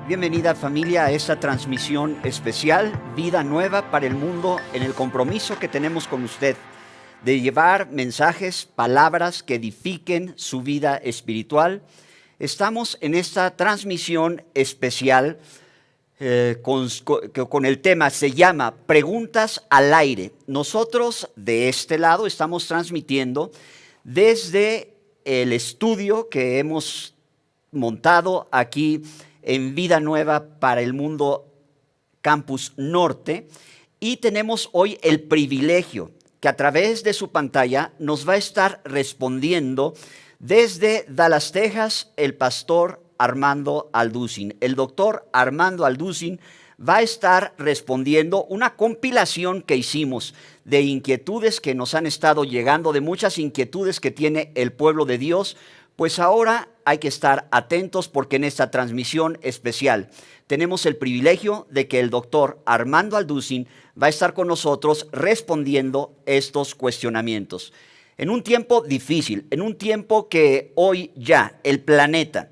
Bienvenida familia a esta transmisión especial, Vida Nueva para el Mundo, en el compromiso que tenemos con usted de llevar mensajes, palabras que edifiquen su vida espiritual. Estamos en esta transmisión especial con el tema, se llama Preguntas al Aire. Nosotros de este lado estamos transmitiendo desde el estudio que hemos montado aquí en Vida Nueva para el Mundo Campus Norte, y tenemos hoy el privilegio que a través de su pantalla nos va a estar respondiendo desde Dallas, Texas, el pastor Armando Alducin. El doctor Armando Alducin va a estar respondiendo una compilación que hicimos de inquietudes que nos han estado llegando, de muchas inquietudes que tiene el pueblo de Dios. Pues ahora hay que estar atentos porque en esta transmisión especial tenemos el privilegio de que el doctor Armando Alducin va a estar con nosotros respondiendo estos cuestionamientos. En un tiempo difícil, en un tiempo que hoy ya el planeta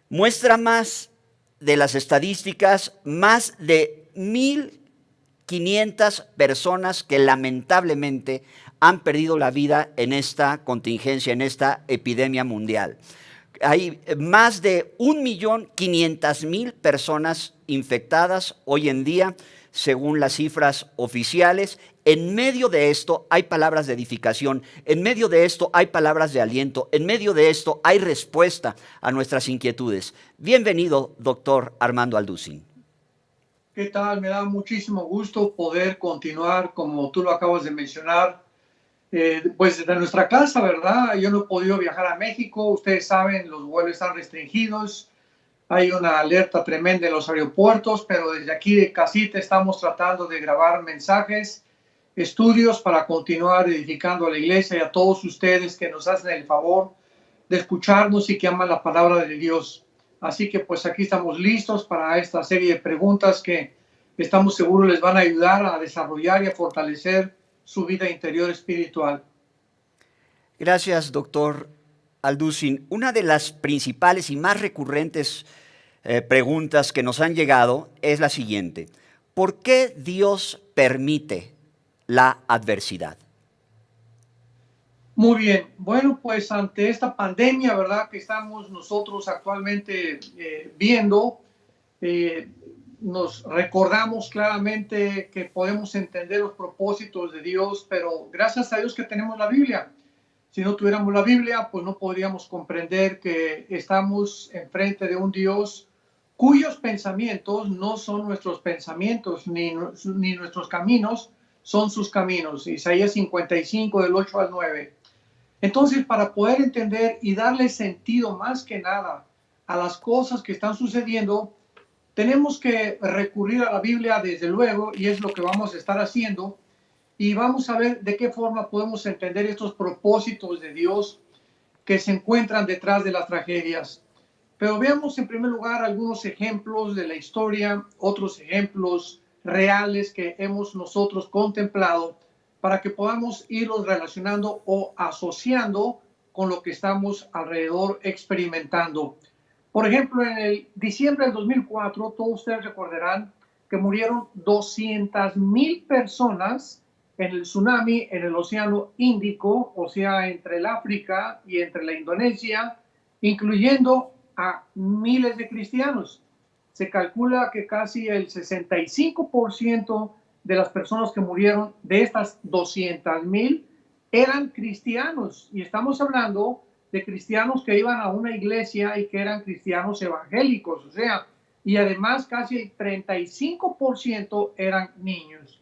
muestra más de las estadísticas, más de 1,500 personas que lamentablemente han perdido la vida en esta contingencia, en esta epidemia mundial. Hay más de 1,500,000 personas infectadas hoy en día, según las cifras oficiales. En medio de esto hay palabras de edificación, en medio de esto hay palabras de aliento, en medio de esto hay respuesta a nuestras inquietudes. Bienvenido, doctor Armando Alducin. ¿Qué tal? Me da muchísimo gusto poder continuar, como tú lo acabas de mencionar, pues desde nuestra casa, ¿verdad? Yo no he podido viajar a México, ustedes saben, los vuelos están restringidos, hay una alerta tremenda en los aeropuertos, pero desde aquí de casita estamos tratando de grabar mensajes, estudios para continuar edificando a la iglesia y a todos ustedes que nos hacen el favor de escucharnos y que aman la palabra de Dios. Así que pues aquí estamos listos para esta serie de preguntas que estamos seguros les van a ayudar a desarrollar y a fortalecer su vida interior espiritual. Gracias, doctor Alducin. Una de las principales y más recurrentes preguntas que nos han llegado es la siguiente: ¿por qué Dios permite la adversidad? Muy bien, bueno, pues ante esta pandemia, ¿verdad?, que estamos nosotros actualmente viendo, nos recordamos claramente que podemos entender los propósitos de Dios, pero gracias a Dios que tenemos la Biblia. Si no tuviéramos la Biblia, pues no podríamos comprender que estamos enfrente de un Dios cuyos pensamientos no son nuestros pensamientos, ni nuestros caminos son sus caminos. Isaías 55, del 8 al 9. Entonces, para poder entender y darle sentido más que nada a las cosas que están sucediendo, tenemos que recurrir a la Biblia, desde luego, y es lo que vamos a estar haciendo, y vamos a ver de qué forma podemos entender estos propósitos de Dios que se encuentran detrás de las tragedias. Pero veamos en primer lugar algunos ejemplos de la historia, otros ejemplos reales que hemos nosotros contemplado, para que podamos irlos relacionando o asociando con lo que estamos alrededor experimentando. Por ejemplo, en el diciembre del 2004, todos ustedes recordarán que murieron 200,000 personas en el tsunami en el Océano Índico, o sea, entre el África y entre la Indonesia, incluyendo a miles de cristianos. Se calcula que casi el 65% de las personas que murieron, de estas 200,000, eran cristianos. Y estamos hablando de cristianos que iban a una iglesia y que eran cristianos evangélicos, o sea, y además casi el 35% eran niños.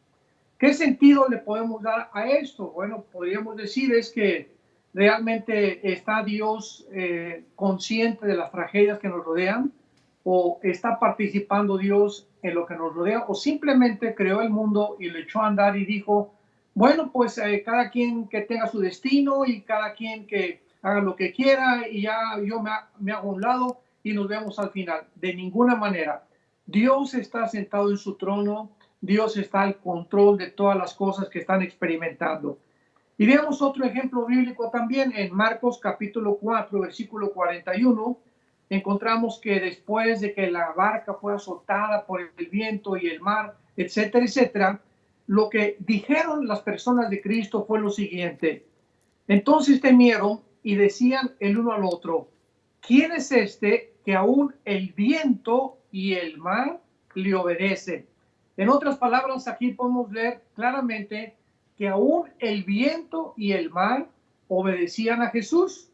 ¿Qué sentido le podemos dar a esto? Bueno, podríamos decir es que realmente está Dios consciente de las tragedias que nos rodean, o está participando Dios en lo que nos rodea, o simplemente creó el mundo y lo echó a andar y dijo, bueno, pues cada quien que tenga su destino y cada quien que haga lo que quiera y ya yo me hago a un lado y nos vemos al final. De ninguna manera. Dios está sentado en su trono, Dios está al control de todas las cosas que están experimentando. Y veamos otro ejemplo bíblico también en Marcos capítulo 4, versículo 41. encontramos que después de que la barca fue azotada por el viento y el mar, etcétera, etcétera, lo que dijeron las personas de Cristo fue lo siguiente: entonces temieron y decían el uno al otro, ¿quién es este que aún el viento y el mar le obedecen? En otras palabras, aquí podemos ver claramente que aún el viento y el mar obedecían a Jesús.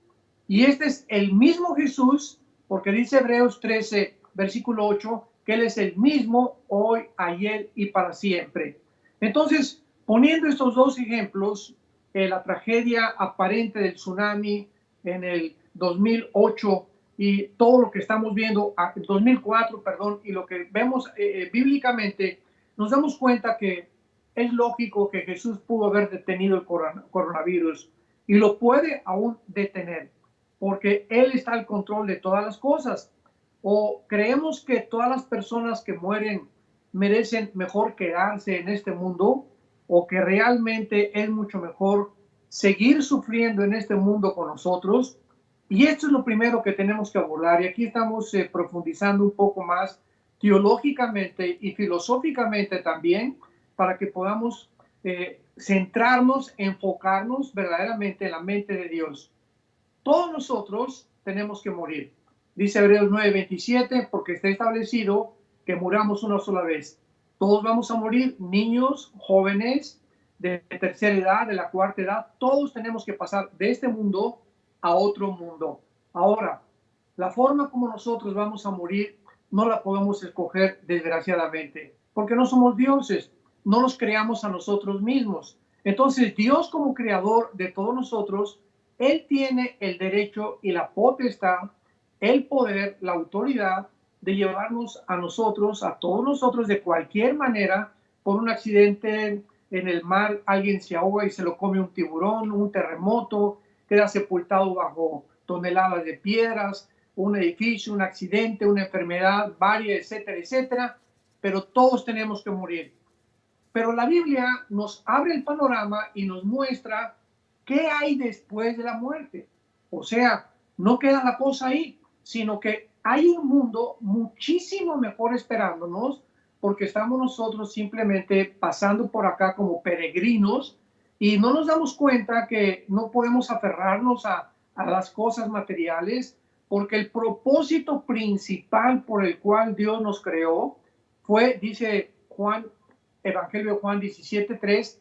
Y este es el mismo Jesús, porque dice Hebreos 13, versículo 8, que Él es el mismo hoy, ayer y para siempre. Entonces, poniendo estos dos ejemplos, la tragedia aparente del tsunami en el 2008 y todo lo que estamos viendo, 2004, perdón, y lo que vemos bíblicamente, nos damos cuenta que es lógico que Jesús pudo haber detenido el coronavirus y lo puede aún detener, porque Él está al control de todas las cosas. ¿O creemos que todas las personas que mueren merecen mejor quedarse en este mundo, o que realmente es mucho mejor seguir sufriendo en este mundo con nosotros? Y esto es lo primero que tenemos que abordar, y aquí estamos profundizando un poco más teológicamente y filosóficamente también, para que podamos centrarnos, enfocarnos verdaderamente en la mente de Dios. Todos nosotros tenemos que morir. Dice Hebreos 9:27, porque está establecido que muramos una sola vez. Todos vamos a morir, niños, jóvenes, de tercera edad, de la cuarta edad, todos tenemos que pasar de este mundo a otro mundo. Ahora, la forma como nosotros vamos a morir no la podemos escoger, desgraciadamente, porque no somos dioses, no nos creamos a nosotros mismos. Entonces, Dios, como creador de todos nosotros, Él tiene el derecho y la potestad, el poder, la autoridad de llevarnos a nosotros, a todos nosotros, de cualquier manera, por un accidente en el mar, alguien se ahoga y se lo come un tiburón, un terremoto, queda sepultado bajo toneladas de piedras, un edificio, un accidente, una enfermedad, varias, etcétera, etcétera, pero todos tenemos que morir. Pero la Biblia nos abre el panorama y nos muestra qué hay después de la muerte. O sea, no queda la cosa ahí, sino que hay un mundo muchísimo mejor esperándonos, porque estamos nosotros simplemente pasando por acá como peregrinos y no nos damos cuenta que no podemos aferrarnos a las cosas materiales, porque el propósito principal por el cual Dios nos creó fue, dice Juan, Evangelio de Juan 17:3,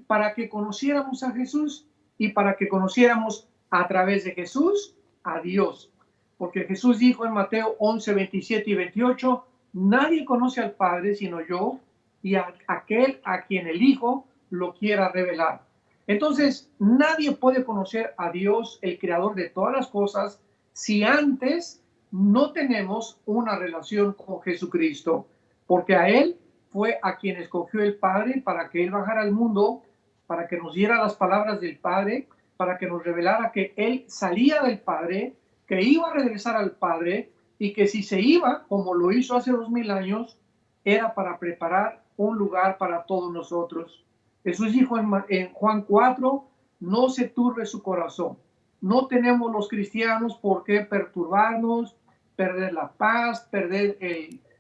para que conociéramos a Jesús y para que conociéramos a través de Jesús a Dios. Porque Jesús dijo en Mateo 11, 27 y 28, nadie conoce al Padre sino yo y aquel a quien el Hijo lo quiera revelar. Entonces, nadie puede conocer a Dios, el creador de todas las cosas, si antes no tenemos una relación con Jesucristo, porque a Él fue a quien escogió el Padre para que Él bajara al mundo, para que nos diera las palabras del Padre, para que nos revelara que Él salía del Padre, que iba a regresar al Padre y que si se iba, como lo hizo hace 2000 años, era para preparar un lugar para todos nosotros. Jesús dijo en Juan 4, no se turbe su corazón. No tenemos los cristianos por qué perturbarnos, perder la paz, perder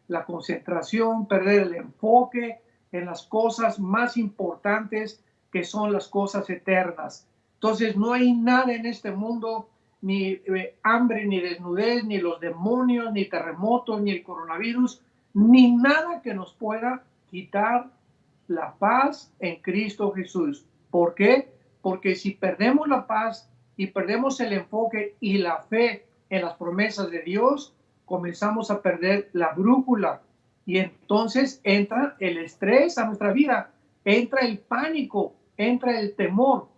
la concentración, perder el enfoque en las cosas más importantes, que son las cosas eternas. Entonces no hay nada en este mundo, ni hambre, ni desnudez, ni los demonios, ni terremotos, ni el coronavirus, ni nada que nos pueda quitar la paz en Cristo Jesús. ¿Por qué? Porque si perdemos la paz y perdemos el enfoque y la fe en las promesas de Dios, comenzamos a perder la brújula y entonces entra el estrés a nuestra vida, entra el pánico, entra el temor.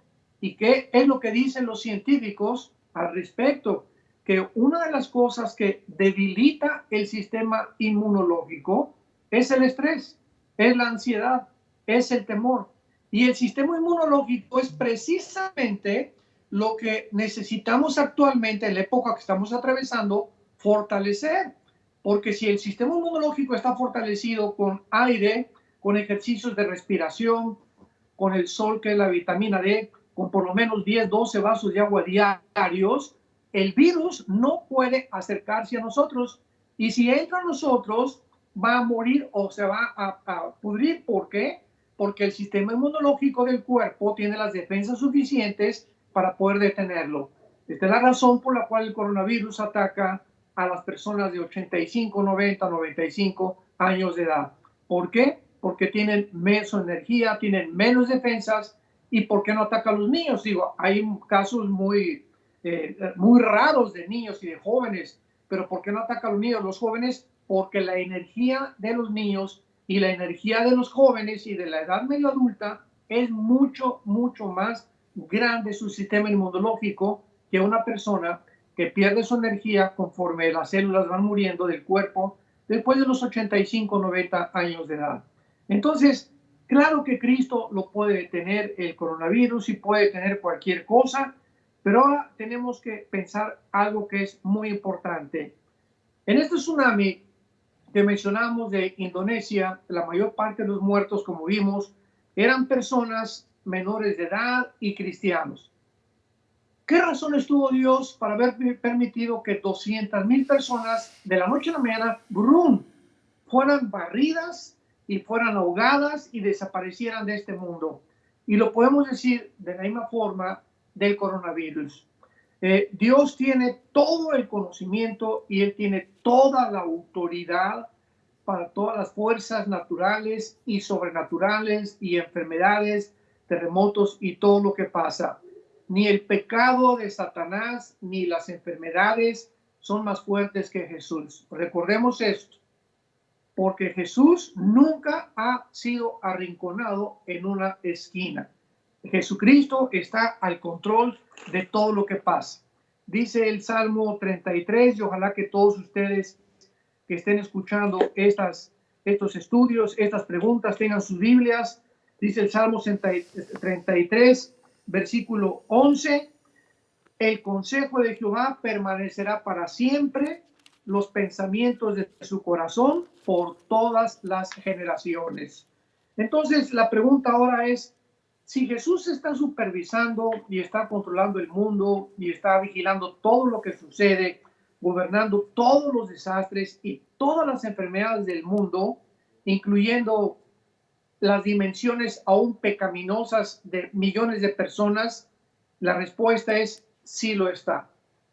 ¿Y qué es lo que dicen los científicos al respecto? Que una de las cosas que debilita el sistema inmunológico es el estrés, es la ansiedad, es el temor. Y el sistema inmunológico es precisamente lo que necesitamos actualmente en la época que estamos atravesando, fortalecer. Porque si el sistema inmunológico está fortalecido con aire, con ejercicios de respiración, con el sol, que es la vitamina D, con por lo menos 10, 12 vasos de agua diarios, el virus no puede acercarse a nosotros, y si entra a nosotros va a morir o se va a pudrir. ¿Por qué? Porque el sistema inmunológico del cuerpo tiene las defensas suficientes para poder detenerlo. Esta es la razón por la cual el coronavirus ataca a las personas de 85, 90, 95 años de edad. ¿Por qué? Porque tienen menos energía, tienen menos defensas. ¿Y por qué no ataca a los niños? Digo, hay casos muy raros de niños y de jóvenes, pero ¿por qué no ataca a los niños? Los jóvenes, porque la energía de los niños y la energía de los jóvenes y de la edad medio adulta es mucho, mucho más grande su sistema inmunológico que una persona que pierde su energía conforme las células van muriendo del cuerpo después de los 85, 90 años de edad. Entonces, claro que Cristo lo puede detener, el coronavirus, y puede detener cualquier cosa, pero ahora tenemos que pensar algo que es muy importante. En este tsunami que mencionamos de Indonesia, la mayor parte de los muertos, como vimos, eran personas menores de edad y cristianos. ¿Qué razones tuvo Dios para haber permitido que 200,000 personas de la noche a la mañana, brum, fueran barridas y fueran ahogadas y desaparecieran de este mundo? Y lo podemos decir de la misma forma del coronavirus. Dios tiene todo el conocimiento y Él tiene toda la autoridad para todas las fuerzas naturales y sobrenaturales y enfermedades, terremotos y todo lo que pasa. Ni el pecado de Satanás ni las enfermedades son más fuertes que Jesús. Recordemos esto, porque Jesús nunca ha sido arrinconado en una esquina. Jesucristo está al control de todo lo que pasa. Dice el Salmo 33, y ojalá que todos ustedes que estén escuchando estos estudios, estas preguntas, tengan sus Biblias. Dice el Salmo 33, versículo 11, el consejo de Jehová permanecerá para siempre, los pensamientos de su corazón por todas las generaciones. Entonces, la pregunta ahora es, si Jesús está supervisando y está controlando el mundo y está vigilando todo lo que sucede, gobernando todos los desastres y todas las enfermedades del mundo, incluyendo las dimensiones aún pecaminosas de millones de personas, la respuesta es sí lo está.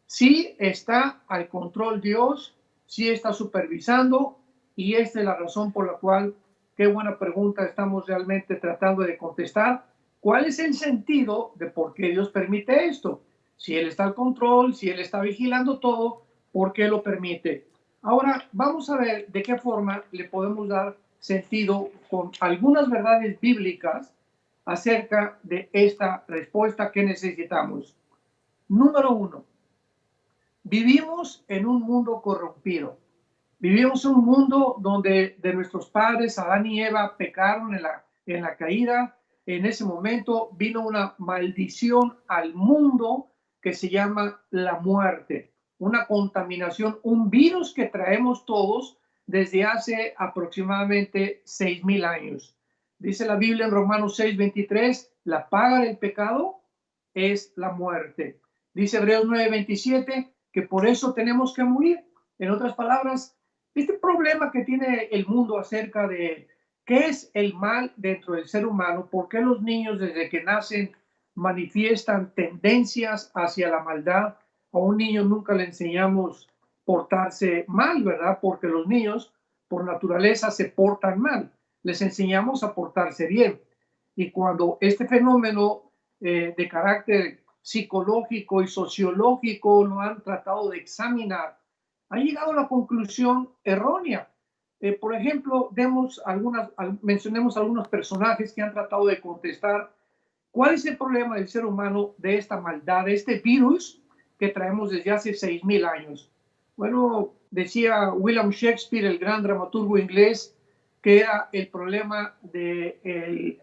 Sí está al control Dios, sí está supervisando, y esta es la razón por la cual, qué buena pregunta estamos realmente tratando de contestar. ¿Cuál es el sentido de por qué Dios permite esto? Si Él está al control, si Él está vigilando todo, ¿por qué lo permite? Ahora vamos a ver de qué forma le podemos dar sentido con algunas verdades bíblicas acerca de esta respuesta que necesitamos. Número 1, vivimos en un mundo corrompido. Vivimos en un mundo donde de nuestros padres, Adán y Eva, pecaron en la caída. En ese momento vino una maldición al mundo que se llama la muerte, una contaminación, un virus que traemos todos desde hace aproximadamente 6,000 años. Dice la Biblia en Romanos 6:23, la paga del pecado es la muerte. Dice Hebreos 9:27 que por eso tenemos que morir. En otras palabras, este problema que tiene el mundo acerca de qué es el mal dentro del ser humano, por qué los niños desde que nacen manifiestan tendencias hacia la maldad. A un niño nunca le enseñamos portarse mal, ¿verdad? Porque los niños por naturaleza se portan mal. Les enseñamos a portarse bien. Y cuando este fenómeno de carácter psicológico y sociológico lo han tratado de examinar, ha llegado a la conclusión errónea. Por ejemplo, mencionemos algunos personajes que han tratado de contestar cuál es el problema del ser humano de esta maldad, de este virus que traemos desde hace 6,000 años. Bueno, decía William Shakespeare, el gran dramaturgo inglés, que era el problema de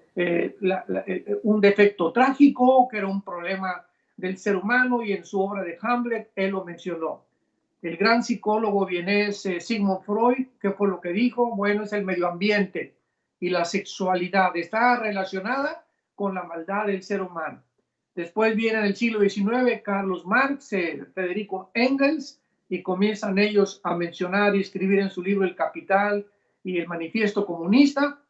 un defecto trágico, que era un problema del ser humano, y en su obra de Hamlet él lo mencionó. El gran psicólogo vienés Sigmund Freud, ¿qué fue lo que dijo? Bueno, es el medio ambiente y la sexualidad está relacionada con la maldad del ser humano. Después viene en el siglo XIX Carlos Marx, Federico Engels, y comienzan ellos a mencionar y escribir en su libro El Capital y el Manifiesto Comunista.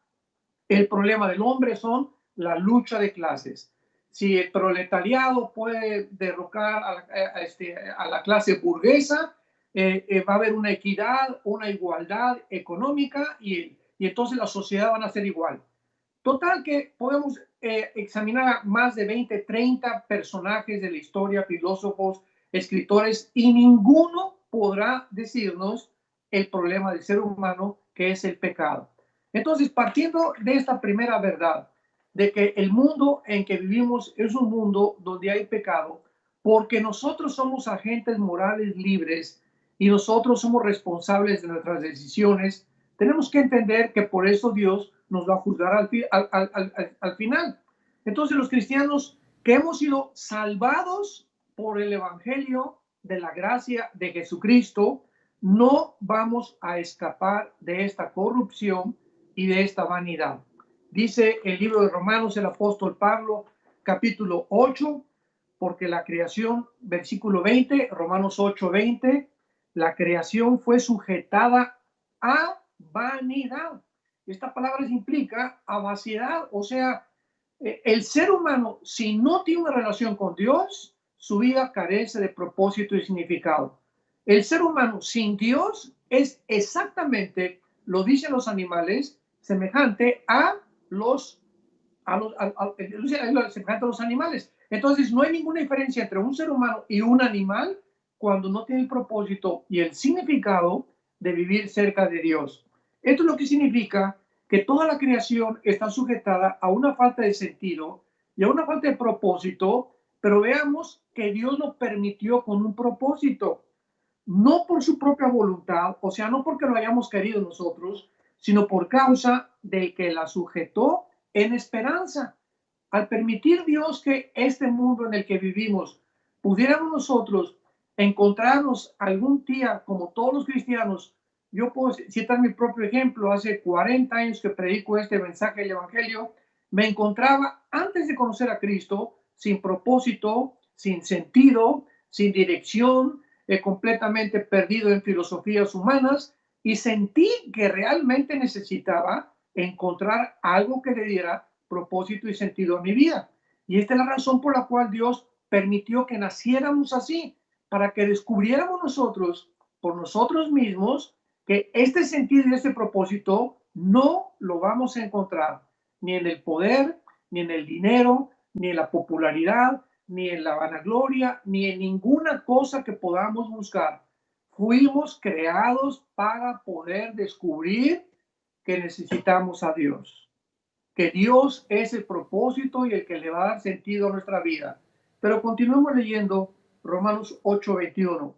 El problema del hombre son la lucha de clases. Si el proletariado puede derrocar a la clase burguesa, va a haber una equidad, una igualdad económica y entonces la sociedad van a ser igual. Total que podemos examinar más de 20, 30 personajes de la historia, filósofos, escritores, y ninguno podrá decirnos el problema del ser humano, que es el pecado. Entonces, partiendo de esta primera verdad, de que el mundo en que vivimos es un mundo donde hay pecado, porque nosotros somos agentes morales libres y nosotros somos responsables de nuestras decisiones, tenemos que entender que por eso Dios nos va a juzgar al final. Entonces los cristianos que hemos sido salvados por el Evangelio de la gracia de Jesucristo, no vamos a escapar de esta corrupción y de esta vanidad. Dice el libro de Romanos el apóstol Pablo, capítulo 8, porque la creación, versículo 20, Romanos 8, 20, la creación fue sujetada a vanidad. Esta palabra implica a vaciedad, o sea, el ser humano, si no tiene una relación con Dios, su vida carece de propósito y significado. El ser humano sin Dios es exactamente, lo dicen los animales, semejante a los animales. Entonces, no hay ninguna diferencia entre un ser humano y un animal cuando no tiene el propósito y el significado de vivir cerca de Dios. Esto es lo que significa que toda la creación está sujetada a una falta de sentido y a una falta de propósito, pero veamos que Dios lo permitió con un propósito, no por su propia voluntad, o sea, no porque lo hayamos querido nosotros, sino por causa de que la sujetó en esperanza. Al permitir Dios que este mundo en el que vivimos pudiéramos nosotros encontrarnos algún día como todos los cristianos. Yo puedo citar mi propio ejemplo. Hace 40 años que predico este mensaje del Evangelio, me encontraba antes de conocer a Cristo sin propósito, sin sentido, sin dirección, completamente perdido en filosofías humanas, y sentí que realmente necesitaba encontrar algo que le diera propósito y sentido a mi vida. Y esta es la razón por la cual Dios permitió que naciéramos así, para que descubriéramos nosotros, por nosotros mismos, que este sentido y este propósito no lo vamos a encontrar ni en el poder, ni en el dinero, ni en la popularidad, ni en la vanagloria, ni en ninguna cosa que podamos buscar. Fuimos creados para poder descubrir que necesitamos a Dios, que Dios es el propósito y el que le va a dar sentido a nuestra vida. Pero continuemos leyendo Romanos 8:21.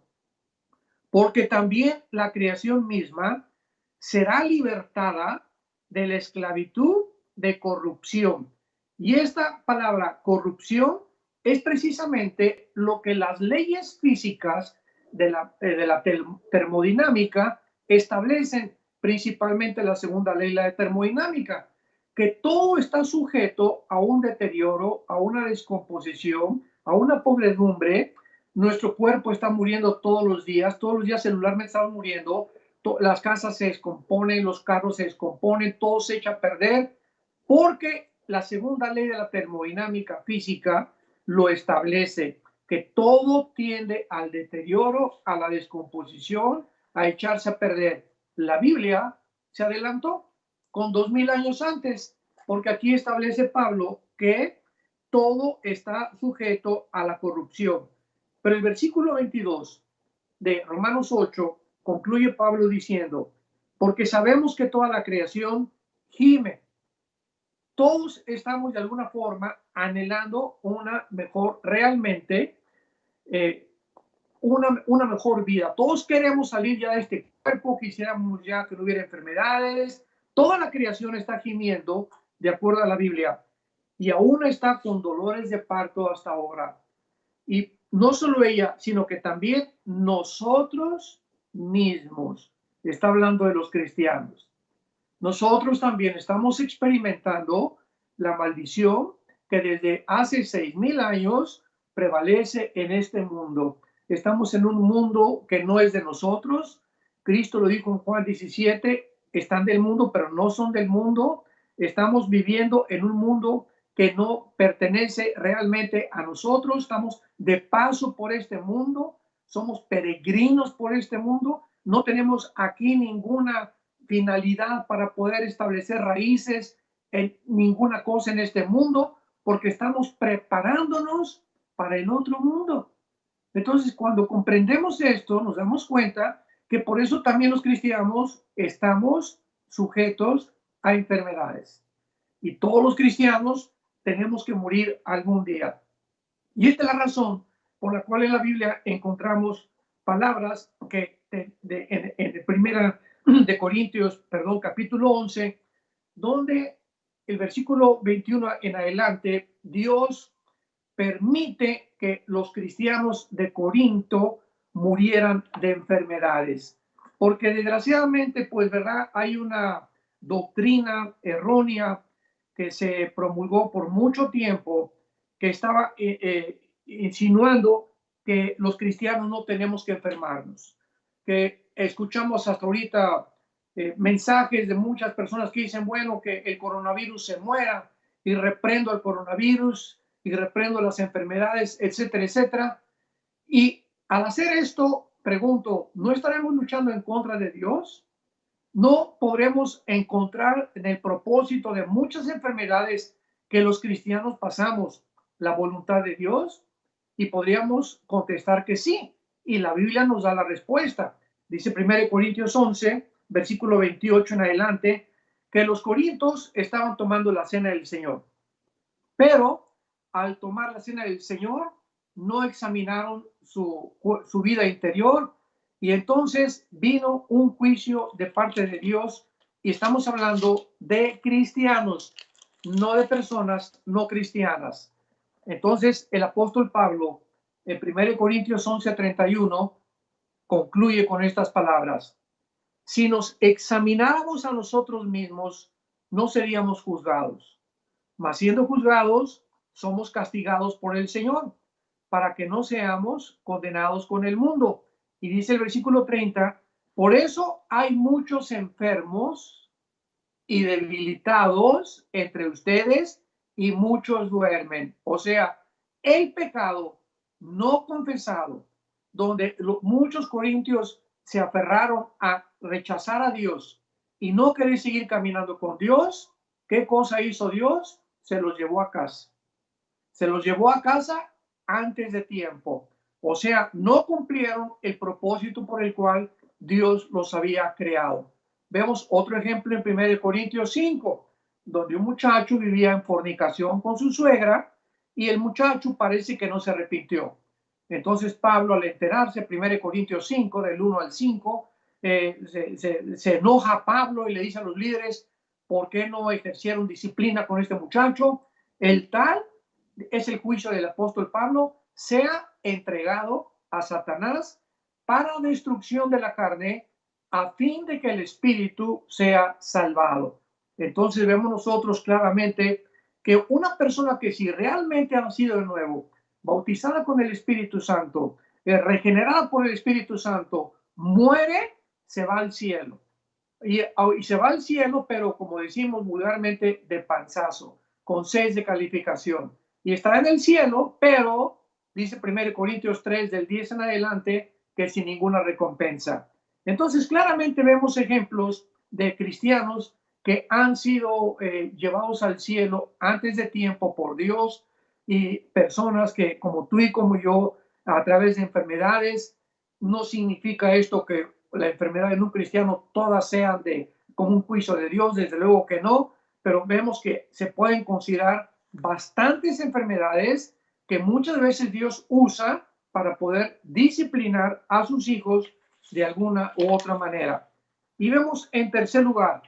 Porque también la creación misma será libertada de la esclavitud de corrupción. Y esta palabra corrupción es precisamente lo que las leyes físicas de la termodinámica establecen, principalmente la segunda ley, la de termodinámica, que todo está sujeto a un deterioro, a una descomposición, a una podredumbre. Nuestro cuerpo está muriendo todos los días celularmente estamos muriendo, las casas se descomponen, los carros se descomponen, todo se echa a perder, porque la segunda ley de la termodinámica física lo establece, que todo tiende al deterioro, a la descomposición, a echarse a perder. La Biblia se adelantó con 2000 años antes, porque aquí establece Pablo que todo está sujeto a la corrupción. Pero el versículo 22 de Romanos 8 concluye Pablo diciendo, porque sabemos que toda la creación gime. Todos estamos de alguna forma anhelando una mejor, realmente, una mejor vida. Todos queremos salir ya de este cuerpo, quisiéramos ya que no hubiera enfermedades. Toda la creación está gimiendo, de acuerdo a la Biblia, y aún está con dolores de parto hasta ahora. Y no solo ella, sino que también nosotros mismos. Está hablando de los cristianos. Nosotros también estamos experimentando la maldición que desde hace 6,000 años prevalece en este mundo. Estamos en un mundo que no es de nosotros. Cristo lo dijo en Juan 17, están del mundo, pero no son del mundo. Estamos viviendo en un mundo que no pertenece realmente a nosotros. Estamos de paso por este mundo, somos peregrinos por este mundo. No tenemos aquí ninguna finalidad para poder establecer raíces en ninguna cosa en este mundo, porque estamos preparándonos para el otro mundo. Entonces, cuando comprendemos esto, nos damos cuenta que por eso también los cristianos estamos sujetos a enfermedades. Y todos los cristianos tenemos que morir algún día. Y esta es la razón por la cual en la Biblia encontramos palabras que en primera de Corintios, perdón, capítulo 11, donde el versículo 21 en adelante, Dios permite que los cristianos de Corinto murieran de enfermedades. Porque desgraciadamente, pues, ¿verdad? Hay una doctrina errónea que se promulgó por mucho tiempo que estaba insinuando que los cristianos no tenemos que enfermarnos. Que escuchamos hasta ahorita mensajes de muchas personas que dicen, bueno, que el coronavirus se muera y reprendo al coronavirus y reprendo las enfermedades, etcétera, etcétera. Y al hacer esto, pregunto, ¿no estaremos luchando en contra de Dios? ¿No podremos encontrar en el propósito de muchas enfermedades que los cristianos pasamos la voluntad de Dios? Y podríamos contestar que sí. Y la Biblia nos da la respuesta. Dice 1 Corintios 11, versículo 28 en adelante, que los corintios estaban tomando la cena del Señor. Pero al tomar la cena del Señor, no examinaron su vida interior y entonces vino un juicio de parte de Dios y estamos hablando de cristianos, no de personas no cristianas. Entonces el apóstol Pablo en 1 Corintios 11:31 concluye con estas palabras: si nos examináramos a nosotros mismos, no seríamos juzgados. Mas siendo juzgados, somos castigados por el Señor, para que no seamos condenados con el mundo. Y dice el versículo 30, por eso hay muchos enfermos y debilitados entre ustedes y muchos duermen. O sea, el pecado no confesado, donde muchos corintios se aferraron a rechazar a Dios y no querer seguir caminando con Dios, ¿qué cosa hizo Dios? Se los llevó a casa. Se los llevó a casa antes de tiempo. O sea, no cumplieron el propósito por el cual Dios los había creado. Vemos otro ejemplo en 1 Corintios 5, donde un muchacho vivía en fornicación con su suegra y el muchacho parece que no se arrepintió. Entonces Pablo, al enterarse, 1 Corintios 5, del 1 al 5, se enoja Pablo y le dice a los líderes, ¿por qué no ejercieron disciplina con este muchacho? El tal es el juicio del apóstol Pablo, sea entregado a Satanás para destrucción de la carne, a fin de que el espíritu sea salvado. Entonces vemos nosotros claramente que una persona que si realmente ha nacido de nuevo, bautizada con el Espíritu Santo, regenerada por el Espíritu Santo, muere, se va al cielo. Y se va al cielo, pero como decimos vulgarmente, de panzazo, con 6 de calificación. Y estará en el cielo, pero, dice 1 Corintios 3, del 10 en adelante, que sin ninguna recompensa. Entonces, claramente vemos ejemplos de cristianos que han sido llevados al cielo antes de tiempo por Dios y personas que, como tú y como yo, a través de enfermedades, no significa esto que la enfermedad en un cristiano todas sean como un juicio de Dios, desde luego que no, pero vemos que se pueden considerar bastantes enfermedades que muchas veces Dios usa para poder disciplinar a sus hijos de alguna u otra manera. Y vemos en tercer lugar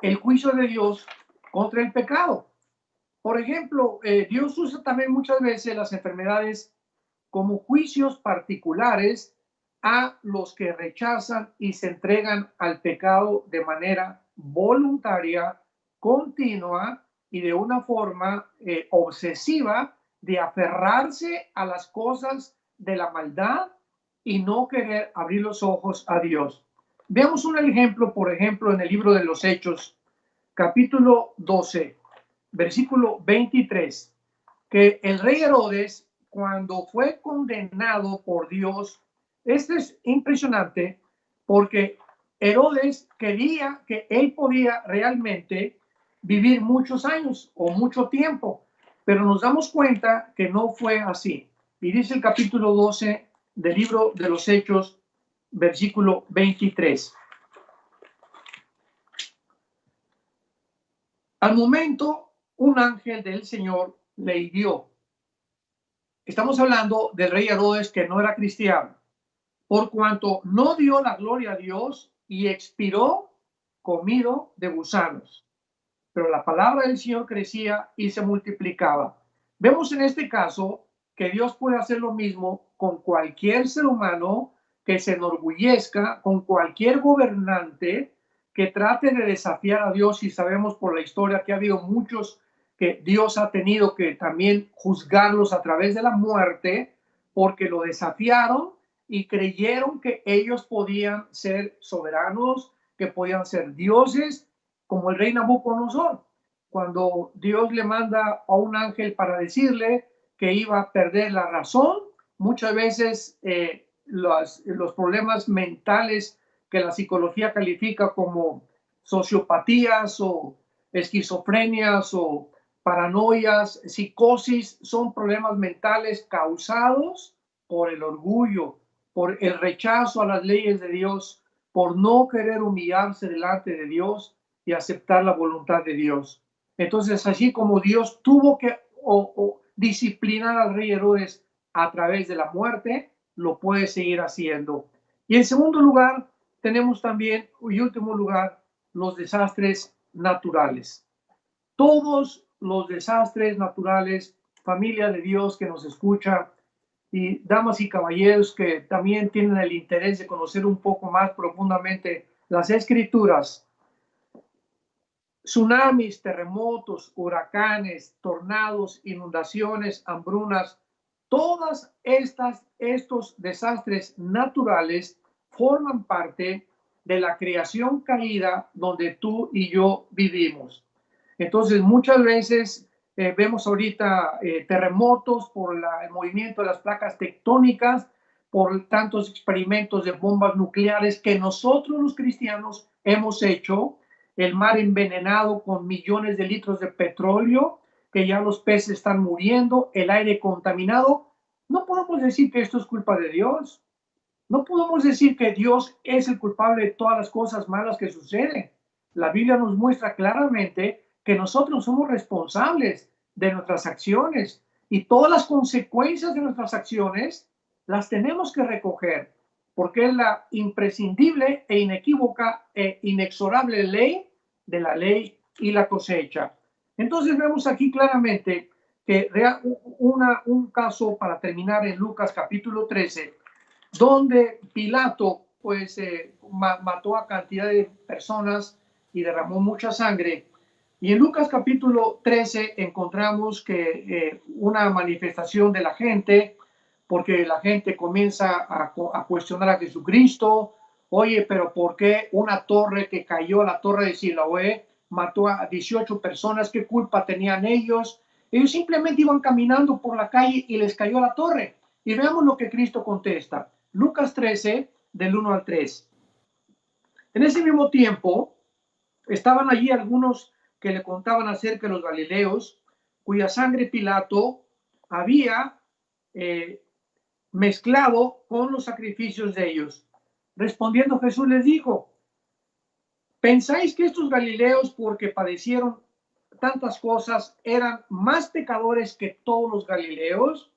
el juicio de Dios contra el pecado. Por ejemplo, Dios usa también muchas veces las enfermedades como juicios particulares a los que rechazan y se entregan al pecado de manera voluntaria, continua y de una forma obsesiva de aferrarse a las cosas de la maldad y no querer abrir los ojos a Dios. Veamos un ejemplo, por ejemplo, en el libro de los Hechos, capítulo 12, versículo 23, que el rey Herodes, cuando fue condenado por Dios, esto es impresionante porque Herodes quería que él podía realmente vivir muchos años o mucho tiempo, pero nos damos cuenta que no fue así. Y dice el capítulo 12 del libro de los Hechos, versículo 23. Al momento, un ángel del Señor le hirió. Estamos hablando del rey Herodes, que no era cristiano, por cuanto no dio la gloria a Dios y expiró comido de gusanos. Pero la palabra del Señor crecía y se multiplicaba. Vemos en este caso que Dios puede hacer lo mismo con cualquier ser humano que se enorgullezca, con cualquier gobernante que trate de desafiar a Dios, y sabemos por la historia que ha habido muchos que Dios ha tenido que también juzgarlos a través de la muerte porque lo desafiaron y creyeron que ellos podían ser soberanos, que podían ser dioses, como el rey Nabucodonosor, cuando Dios le manda a un ángel para decirle que iba a perder la razón. Muchas veces los problemas mentales que la psicología califica como sociopatías o esquizofrenias o paranoias, psicosis, son problemas mentales causados por el orgullo, por el rechazo a las leyes de Dios, por no querer humillarse delante de Dios y aceptar la voluntad de Dios. Entonces, así como Dios tuvo que disciplinar al rey Herodes a través de la muerte, lo puede seguir haciendo. Y en segundo lugar, tenemos también, y último lugar, los desastres naturales. Todos los desastres naturales, familia de Dios que nos escucha, y damas y caballeros que también tienen el interés de conocer un poco más profundamente las Escrituras, tsunamis, terremotos, huracanes, tornados, inundaciones, hambrunas, todas estos desastres naturales forman parte de la creación caída donde tú y yo vivimos. Entonces, muchas veces vemos ahorita terremotos por el movimiento de las placas tectónicas, por tantos experimentos de bombas nucleares que nosotros los cristianos hemos hecho, el mar envenenado con millones de litros de petróleo, que ya los peces están muriendo, el aire contaminado. No podemos decir que esto es culpa de Dios. No podemos decir que Dios es el culpable de todas las cosas malas que suceden. La Biblia nos muestra claramente que nosotros somos responsables de nuestras acciones y todas las consecuencias de nuestras acciones las tenemos que recoger, porque es la imprescindible e inequívoca e inexorable ley de la ley y la cosecha. Entonces vemos aquí claramente que un caso para terminar en Lucas capítulo 13, donde Pilato pues mató a cantidad de personas y derramó mucha sangre. Y en Lucas capítulo 13 encontramos que una manifestación de la gente, porque la gente comienza a cuestionar a Jesucristo. Oye, pero ¿por qué una torre que cayó, la torre de Siloé, mató a 18 personas? ¿Qué culpa tenían ellos? Ellos simplemente iban caminando por la calle y les cayó la torre. Y veamos lo que Cristo contesta. Lucas 13, del 1 al 3. En ese mismo tiempo, estaban allí algunos que le contaban acerca de los galileos, cuya sangre Pilato había mezclado con los sacrificios de ellos. Respondiendo Jesús les dijo: ¿pensáis que estos galileos, porque padecieron tantas cosas, eran más pecadores que todos los galileos?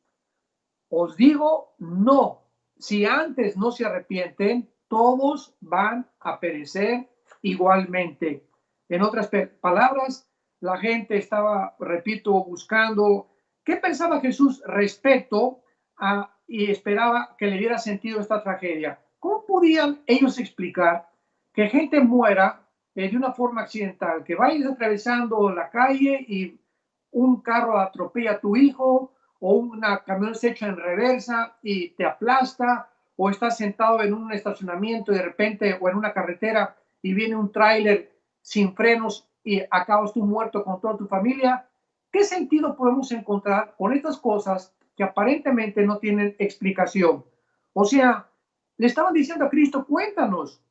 Os digo, no. Si antes no se arrepienten, todos van a perecer igualmente. En otras palabras, la gente estaba, repito, buscando qué pensaba Jesús respecto a, y esperaba que le diera sentido esta tragedia. ¿Cómo podían ellos explicar que gente muera de una forma accidental, que vayas atravesando la calle y un carro atropella a tu hijo, o una camión se echa en reversa y te aplasta, o estás sentado en un estacionamiento y de repente, o en una carretera, y viene un tráiler sin frenos y acabas tú muerto con toda tu familia. ¿Qué sentido podemos encontrar con estas cosas que aparentemente no tienen explicación? O sea, le estaban diciendo a Cristo, cuéntanos,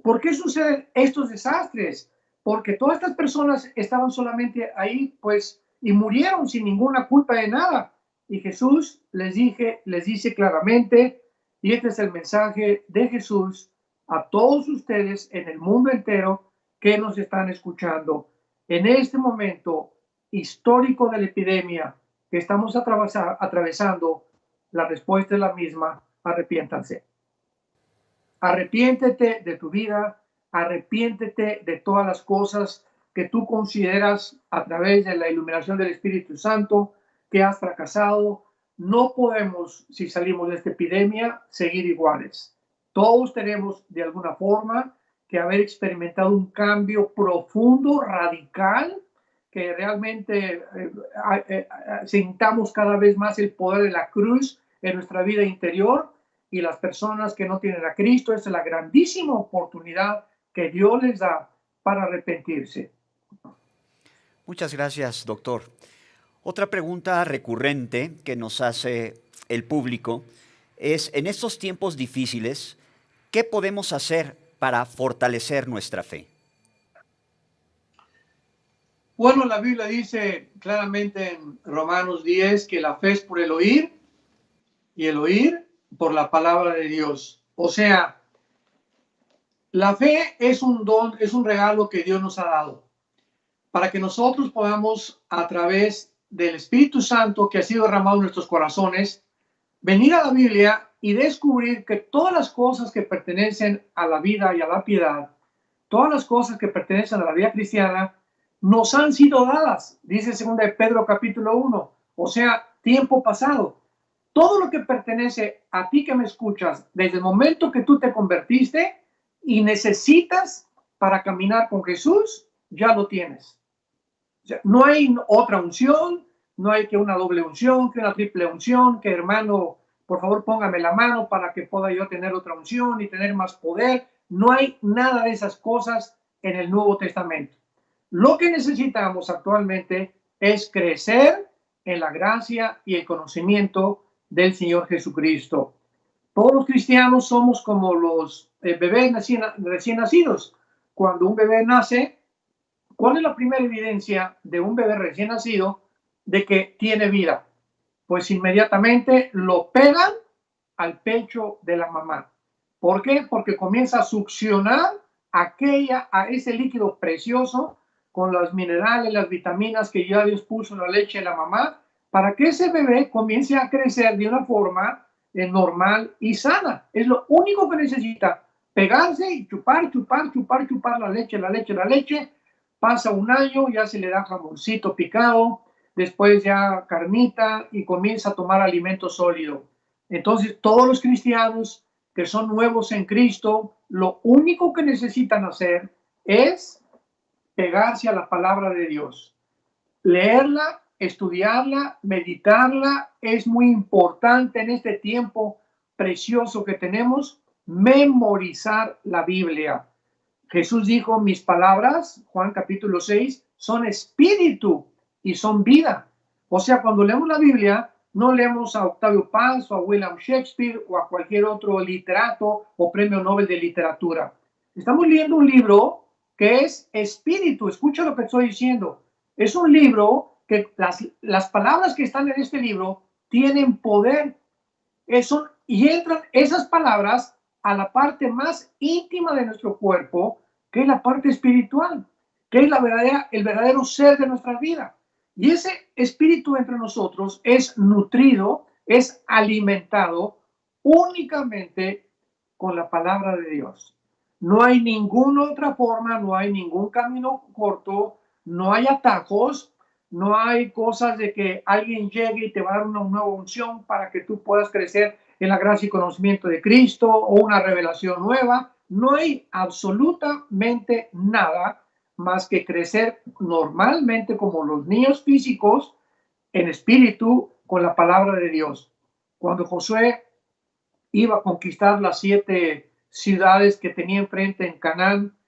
¿por qué suceden estos desastres? Porque todas estas personas estaban solamente ahí, pues, y murieron sin ninguna culpa de nada. Y Jesús les dice claramente, y este es el mensaje de Jesús a todos ustedes en el mundo entero que nos están escuchando. En este momento histórico de la epidemia que estamos atravesando, la respuesta es la misma: arrepiéntanse. Arrepiéntete de tu vida, arrepiéntete de todas las cosas que tú consideras a través de la iluminación del Espíritu Santo que has fracasado. No podemos, si salimos de esta epidemia, seguir iguales. Todos tenemos de alguna forma que haber experimentado un cambio profundo, radical, que realmente sintamos cada vez más el poder de la cruz en nuestra vida interior. Y las personas que no tienen a Cristo, es la grandísima oportunidad que Dios les da para arrepentirse. Muchas gracias, doctor. Otra pregunta recurrente que nos hace el público es, en estos tiempos difíciles, ¿qué podemos hacer para fortalecer nuestra fe? Bueno, la Biblia dice claramente en Romanos 10 que la fe es por el oír y el oír por la palabra de Dios. O sea, la fe es un don, es un regalo que Dios nos ha dado para que nosotros podamos, a través del Espíritu Santo que ha sido derramado en nuestros corazones, venir a la Biblia y descubrir que todas las cosas que pertenecen a la vida y a la piedad, todas las cosas que pertenecen a la vida cristiana, nos han sido dadas, dice 2 de Pedro capítulo 1, o sea, tiempo pasado. Todo lo que pertenece a ti que me escuchas, desde el momento que tú te convertiste y necesitas para caminar con Jesús, ya lo tienes. O sea, no hay otra unción, no hay que una doble unción, que una triple unción, que hermano, por favor póngame la mano para que pueda yo tener otra unción y tener más poder. No hay nada de esas cosas en el Nuevo Testamento. Lo que necesitamos actualmente es crecer en la gracia y el conocimiento del Señor Jesucristo. Todos los cristianos somos como los bebés recién nacidos. Cuando un bebé nace, ¿cuál es la primera evidencia de un bebé recién nacido de que tiene vida? Pues inmediatamente lo pegan al pecho de la mamá. ¿Por qué? Porque comienza a succionar a ese líquido precioso con los minerales, las vitaminas que ya Dios puso en la leche de la mamá, para que ese bebé comience a crecer de una forma normal y sana. Es lo único que necesita, pegarse y chupar, chupar, chupar, chupar la leche, la leche, la leche. Pasa un año, ya se le da jamoncito picado, después ya carnita y comienza a tomar alimento sólido. Entonces, todos los cristianos que son nuevos en Cristo, lo único que necesitan hacer es pegarse a la palabra de Dios. Leerla, estudiarla, meditarla, es muy importante en este tiempo precioso que tenemos, memorizar la Biblia. Jesús dijo, mis palabras, Juan capítulo 6, son espíritu y son vida. O sea, cuando leemos la Biblia, no leemos a Octavio Paz o a William Shakespeare o a cualquier otro literato o premio Nobel de literatura. Estamos leyendo un libro que es espíritu. Escucha lo que estoy diciendo. Es un libro que las palabras que están en este libro tienen poder. Y entran esas palabras a la parte más íntima de nuestro cuerpo, que es la parte espiritual, que es el verdadero ser de nuestra vida. Y ese espíritu entre nosotros es nutrido, es alimentado únicamente con la palabra de Dios. No hay ninguna otra forma, no hay ningún camino corto, no hay atajos, no hay cosas de que alguien llegue y te va a dar una nueva unción para que tú puedas crecer en la gracia y conocimiento de Cristo o una revelación nueva. no hay absolutamente nada más que crecer normalmente como los niños físicos en espíritu con la palabra de Dios. Cuando Josué iba a conquistar las 7 ciudades que tenía enfrente en Canaán,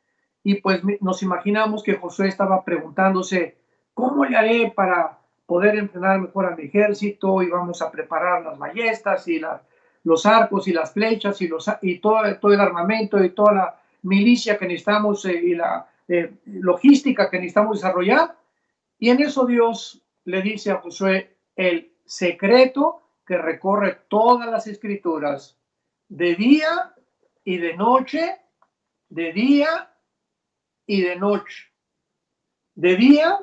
y pues nos imaginamos que Josué estaba preguntándose, ¿cómo le haré para poder entrenar mejor a mi ejército? Y vamos a preparar las ballestas y los arcos y las flechas y todo el armamento y toda la milicia que necesitamos y la logística que necesitamos desarrollar. Y en eso Dios le dice a Josué el secreto que recorre todas las escrituras, de día y de noche, de día y de noche. De día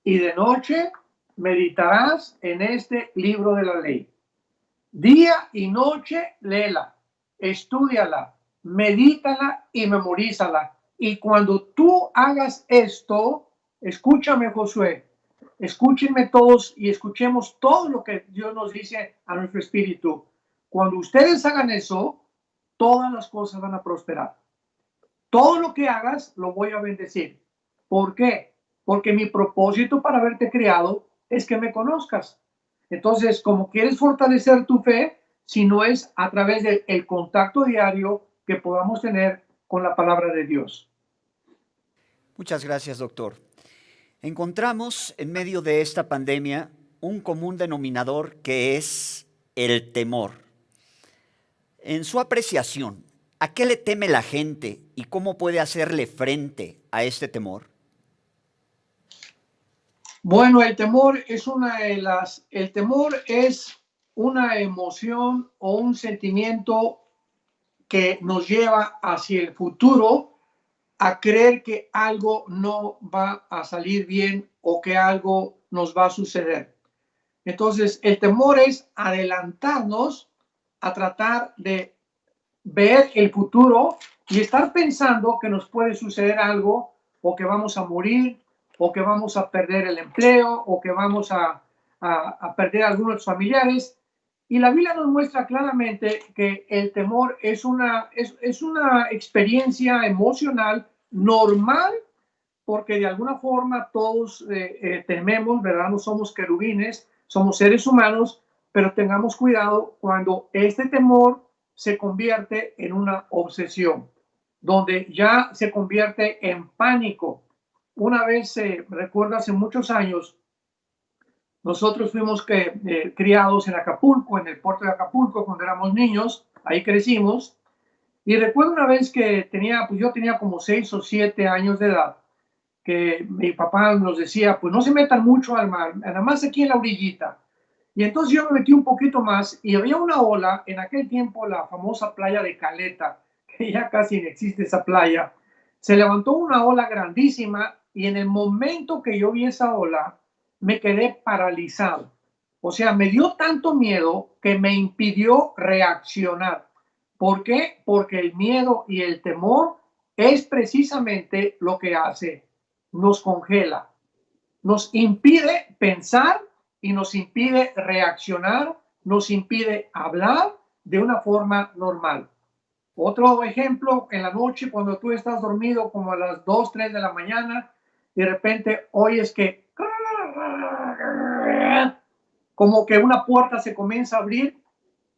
y de noche meditarás en este libro de la ley. Día y noche léela, estúdiala, medítala y memorízala. Y cuando tú hagas esto, escúchame, Josué, escúchenme todos y escuchemos todo lo que Dios nos dice a nuestro espíritu. Cuando ustedes hagan eso, todas las cosas van a prosperar. Todo lo que hagas lo voy a bendecir. ¿Por qué? Porque mi propósito para haberte creado es que me conozcas. Entonces, como quieres fortalecer tu fe, si no es a través del contacto diario que podamos tener con la palabra de Dios. Muchas gracias, doctor. Encontramos en medio de esta pandemia un común denominador que es el temor. En su apreciación, ¿a qué le teme la gente y cómo puede hacerle frente a este temor? Bueno, el temor es una emoción o un sentimiento que nos lleva hacia el futuro a creer que algo no va a salir bien o que algo nos va a suceder. Entonces, el temor es adelantarnos a tratar de ver el futuro y estar pensando que nos puede suceder algo o que vamos a morir o que vamos a perder el empleo o que vamos a perder a algunos familiares. Y la Biblia nos muestra claramente que el temor es una experiencia emocional normal porque de alguna forma todos tememos, ¿verdad? No somos querubines, somos seres humanos, pero tengamos cuidado cuando este temor se convierte en una obsesión, donde ya se convierte en pánico. Una vez, recuerdo hace muchos años, nosotros fuimos criados en Acapulco, en el puerto de Acapulco, cuando éramos niños, ahí crecimos, y recuerdo una vez que yo tenía como 6 o 7 años de edad, que mi papá nos decía, pues no se metan mucho al mar, nada más aquí en la orillita. Y entonces yo me metí un poquito más y había una ola, en aquel tiempo la famosa playa de Caleta, que ya casi no existe esa playa, se levantó una ola grandísima y en el momento que yo vi esa ola, me quedé paralizado. O sea, me dio tanto miedo que me impidió reaccionar. ¿Por qué? Porque el miedo y el temor es precisamente lo que hace, nos congela, nos impide pensar y nos impide reaccionar, nos impide hablar de una forma normal. Otro ejemplo, en la noche cuando tú estás dormido como a las 2, 3 de la mañana, de repente oyes que como que una puerta se comienza a abrir,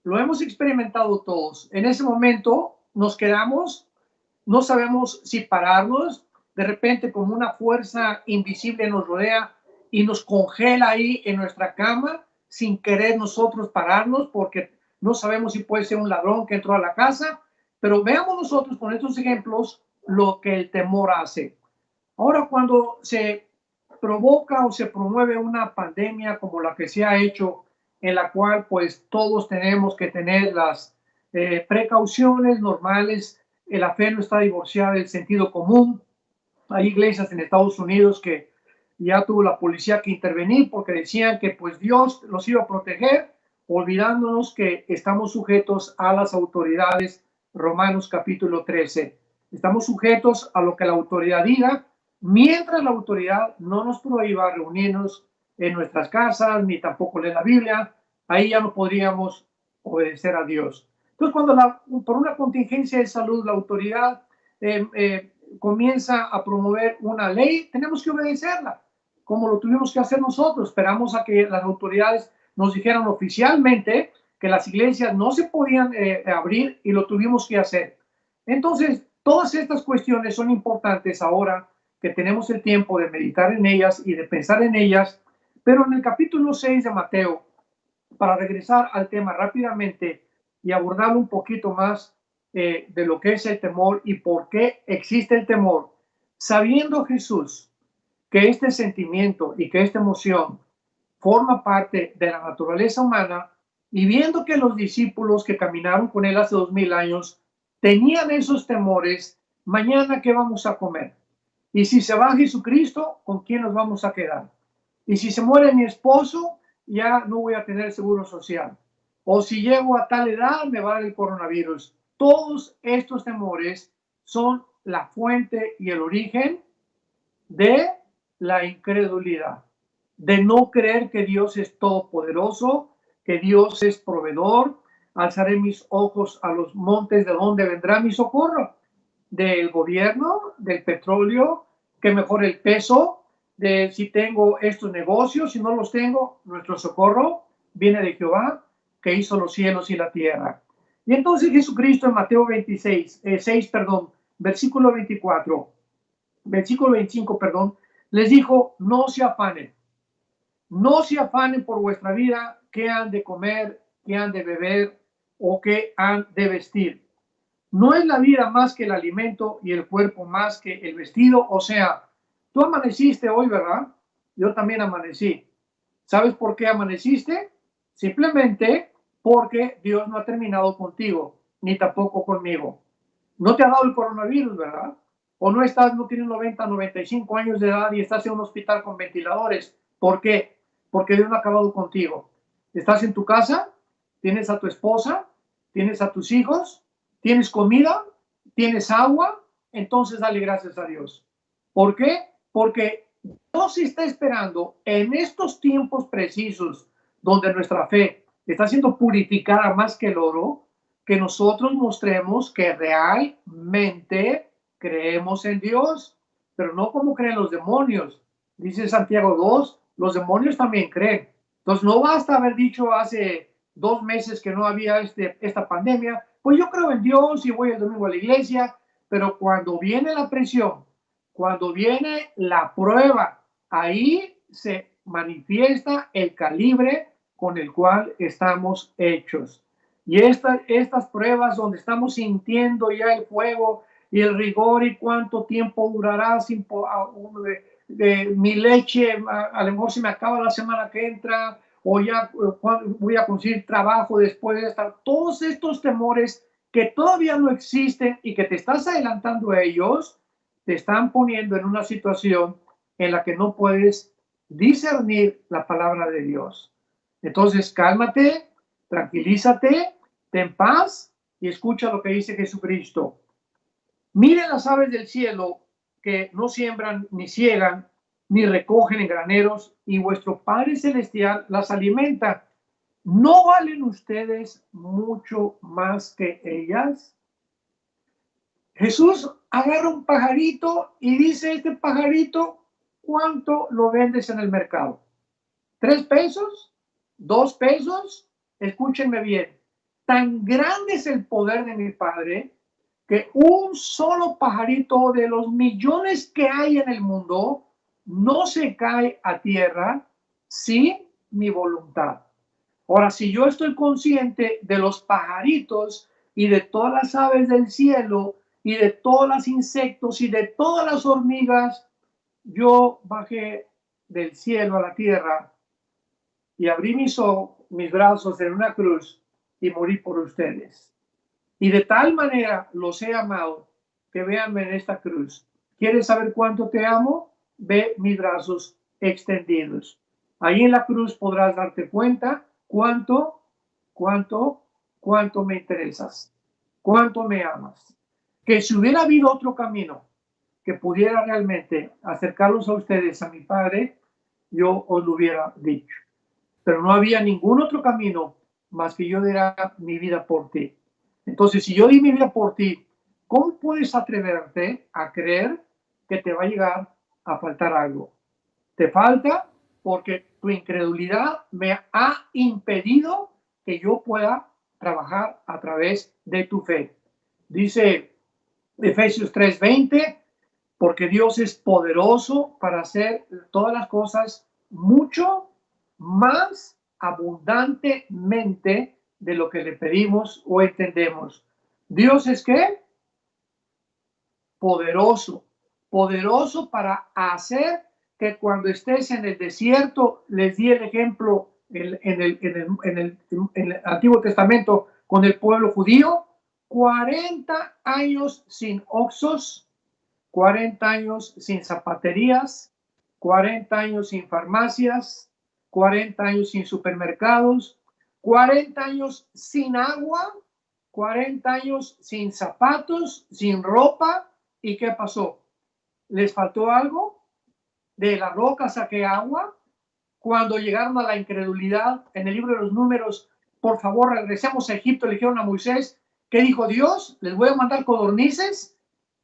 lo hemos experimentado todos. En ese momento nos quedamos, no sabemos si pararnos, de repente como una fuerza invisible nos rodea y nos congela ahí en nuestra cama sin querer nosotros pararnos porque no sabemos si puede ser un ladrón que entró a la casa, pero veamos nosotros con estos ejemplos lo que el temor hace. Ahora, cuando se provoca o se promueve una pandemia como la que se ha hecho, en la cual pues todos tenemos que tener las precauciones normales, la fe no está divorciada del sentido común. Hay iglesias en Estados Unidos que ya tuvo la policía que intervenir porque decían que pues Dios los iba a proteger, olvidándonos que estamos sujetos a las autoridades. Romanos capítulo 13. Estamos sujetos a lo que la autoridad diga, mientras la autoridad no nos prohíba reunirnos en nuestras casas, ni tampoco leer la Biblia, ahí ya no podríamos obedecer a Dios. Entonces, cuando por una contingencia de salud la autoridad comienza a promover una ley, tenemos que obedecerla, como lo tuvimos que hacer nosotros. Esperamos a que las autoridades nos dijeran oficialmente que las iglesias no se podían abrir y lo tuvimos que hacer. Entonces, todas estas cuestiones son importantes ahora que tenemos el tiempo de meditar en ellas y de pensar en ellas, pero en el capítulo 6 de Mateo, para regresar al tema rápidamente y abordar un poquito más de lo que es el temor y por qué existe el temor, sabiendo Jesús que este sentimiento y que esta emoción forma parte de la naturaleza humana, y viendo que los discípulos que caminaron con él hace 2000 años tenían esos temores, mañana qué vamos a comer, y si se va Jesucristo, ¿con quién nos vamos a quedar? Y si se muere mi esposo, ya no voy a tener seguro social, o si llego a tal edad me va a dar el coronavirus. Todos estos temores son la fuente y el origen de la incredulidad, de no creer que Dios es todopoderoso, que Dios es proveedor. Alzaré mis ojos a los montes, ¿de dónde vendrá mi socorro? Del gobierno, del petróleo, que mejore el peso, de si tengo estos negocios, si no los tengo, nuestro socorro viene de Jehová, que hizo los cielos y la tierra. Y entonces Jesucristo en Mateo 6, versículo 24, versículo 25, les dijo, no se afanen por vuestra vida, qué han de comer, qué han de beber o qué han de vestir. No es la vida más que el alimento y el cuerpo más que el vestido. O sea, tú amaneciste hoy, ¿verdad? Yo también amanecí. ¿Sabes por qué amaneciste? Simplemente porque Dios no ha terminado contigo, ni tampoco conmigo. No te ha dado el coronavirus, ¿verdad? O no tienes 90, 95 años de edad y estás en un hospital con ventiladores. ¿Por qué? Porque Dios no ha acabado contigo. Estás en tu casa, tienes a tu esposa, tienes a tus hijos, tienes comida, tienes agua, entonces dale gracias a Dios. ¿Por qué? Porque Dios está esperando en estos tiempos precisos donde nuestra fe está siendo purificada más que el oro, que nosotros mostremos que realmente creemos en Dios, pero no como creen los demonios. Dice Santiago 2, los demonios también creen. Entonces no basta haber dicho hace 2 meses que no había esta pandemia, pues yo creo en Dios y voy el domingo a la iglesia, pero cuando viene la presión, cuando viene la prueba, ahí se manifiesta el calibre con el cual estamos hechos. Y estas pruebas donde estamos sintiendo ya el fuego y el rigor y cuánto tiempo durará mi leche, a lo mejor se me acaba la semana que entra, o ya voy a conseguir trabajo después de estar, todos estos temores que todavía no existen y que te estás adelantando a ellos, te están poniendo en una situación en la que no puedes discernir la palabra de Dios. Entonces, cálmate, tranquilízate, ten paz y escucha lo que dice Jesucristo. Miren las aves del cielo que no siembran ni ciegan ni recogen en graneros y vuestro Padre Celestial las alimenta. ¿No valen ustedes mucho más que ellas? Jesús agarra un pajarito y dice, este pajarito, ¿cuánto lo vendes en el mercado? ¿3 pesos? ¿2 pesos? Escúchenme bien. Tan grande es el poder de mi Padre que un solo pajarito de los millones que hay en el mundo no se cae a tierra sin mi voluntad. Ahora, si yo estoy consciente de los pajaritos y de todas las aves del cielo y de todos los insectos y de todas las hormigas, yo bajé del cielo a la tierra y abrí mis brazos en una cruz y morí por ustedes. Y de tal manera los he amado que véanme en esta cruz. ¿Quieres saber cuánto te amo? Ve mis brazos extendidos. Ahí en la cruz podrás darte cuenta cuánto me interesas, cuánto me amas. Que si hubiera habido otro camino que pudiera realmente acercarlos a ustedes a mi Padre, yo os lo hubiera dicho. Pero no había ningún otro camino más que yo diera mi vida por ti. Entonces, si yo di mi vida por ti, ¿cómo puedes atreverte a creer que te va a llegar a faltar algo? Te falta porque tu incredulidad me ha impedido que yo pueda trabajar a través de tu fe. Dice Efesios 3:20, porque Dios es poderoso para hacer todas las cosas mucho más abundantemente de lo que le pedimos o entendemos. Dios es ¿qué? Poderoso, poderoso para hacer que cuando estés en el desierto, les di el ejemplo en el Antiguo Testamento con el pueblo judío, 40 años sin oxos, 40 años sin zapaterías, 40 años sin farmacias, 40 años sin supermercados, 40 años sin agua, 40 años sin zapatos, sin ropa. ¿Y qué pasó? ¿Les faltó algo? ¿De la roca saqué agua? Cuando llegaron a la incredulidad, en el libro de los Números, por favor, regresemos a Egipto, le dijeron a Moisés, ¿qué dijo Dios? Les voy a mandar codornices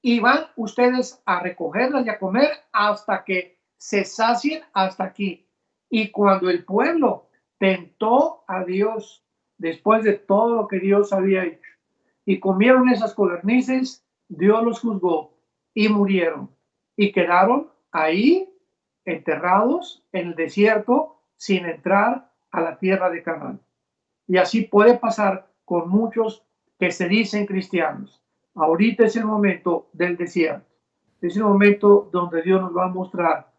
y van ustedes a recogerlas y a comer hasta que se sacien hasta aquí. Y cuando el pueblo tentó a Dios, después de todo lo que Dios había hecho, y comieron esas codornices, Dios los juzgó y murieron. Y quedaron ahí enterrados en el desierto sin entrar a la tierra de Canaán. Y así puede pasar con muchos que se dicen cristianos. Ahorita es el momento del desierto. Es el momento donde Dios nos va a mostrar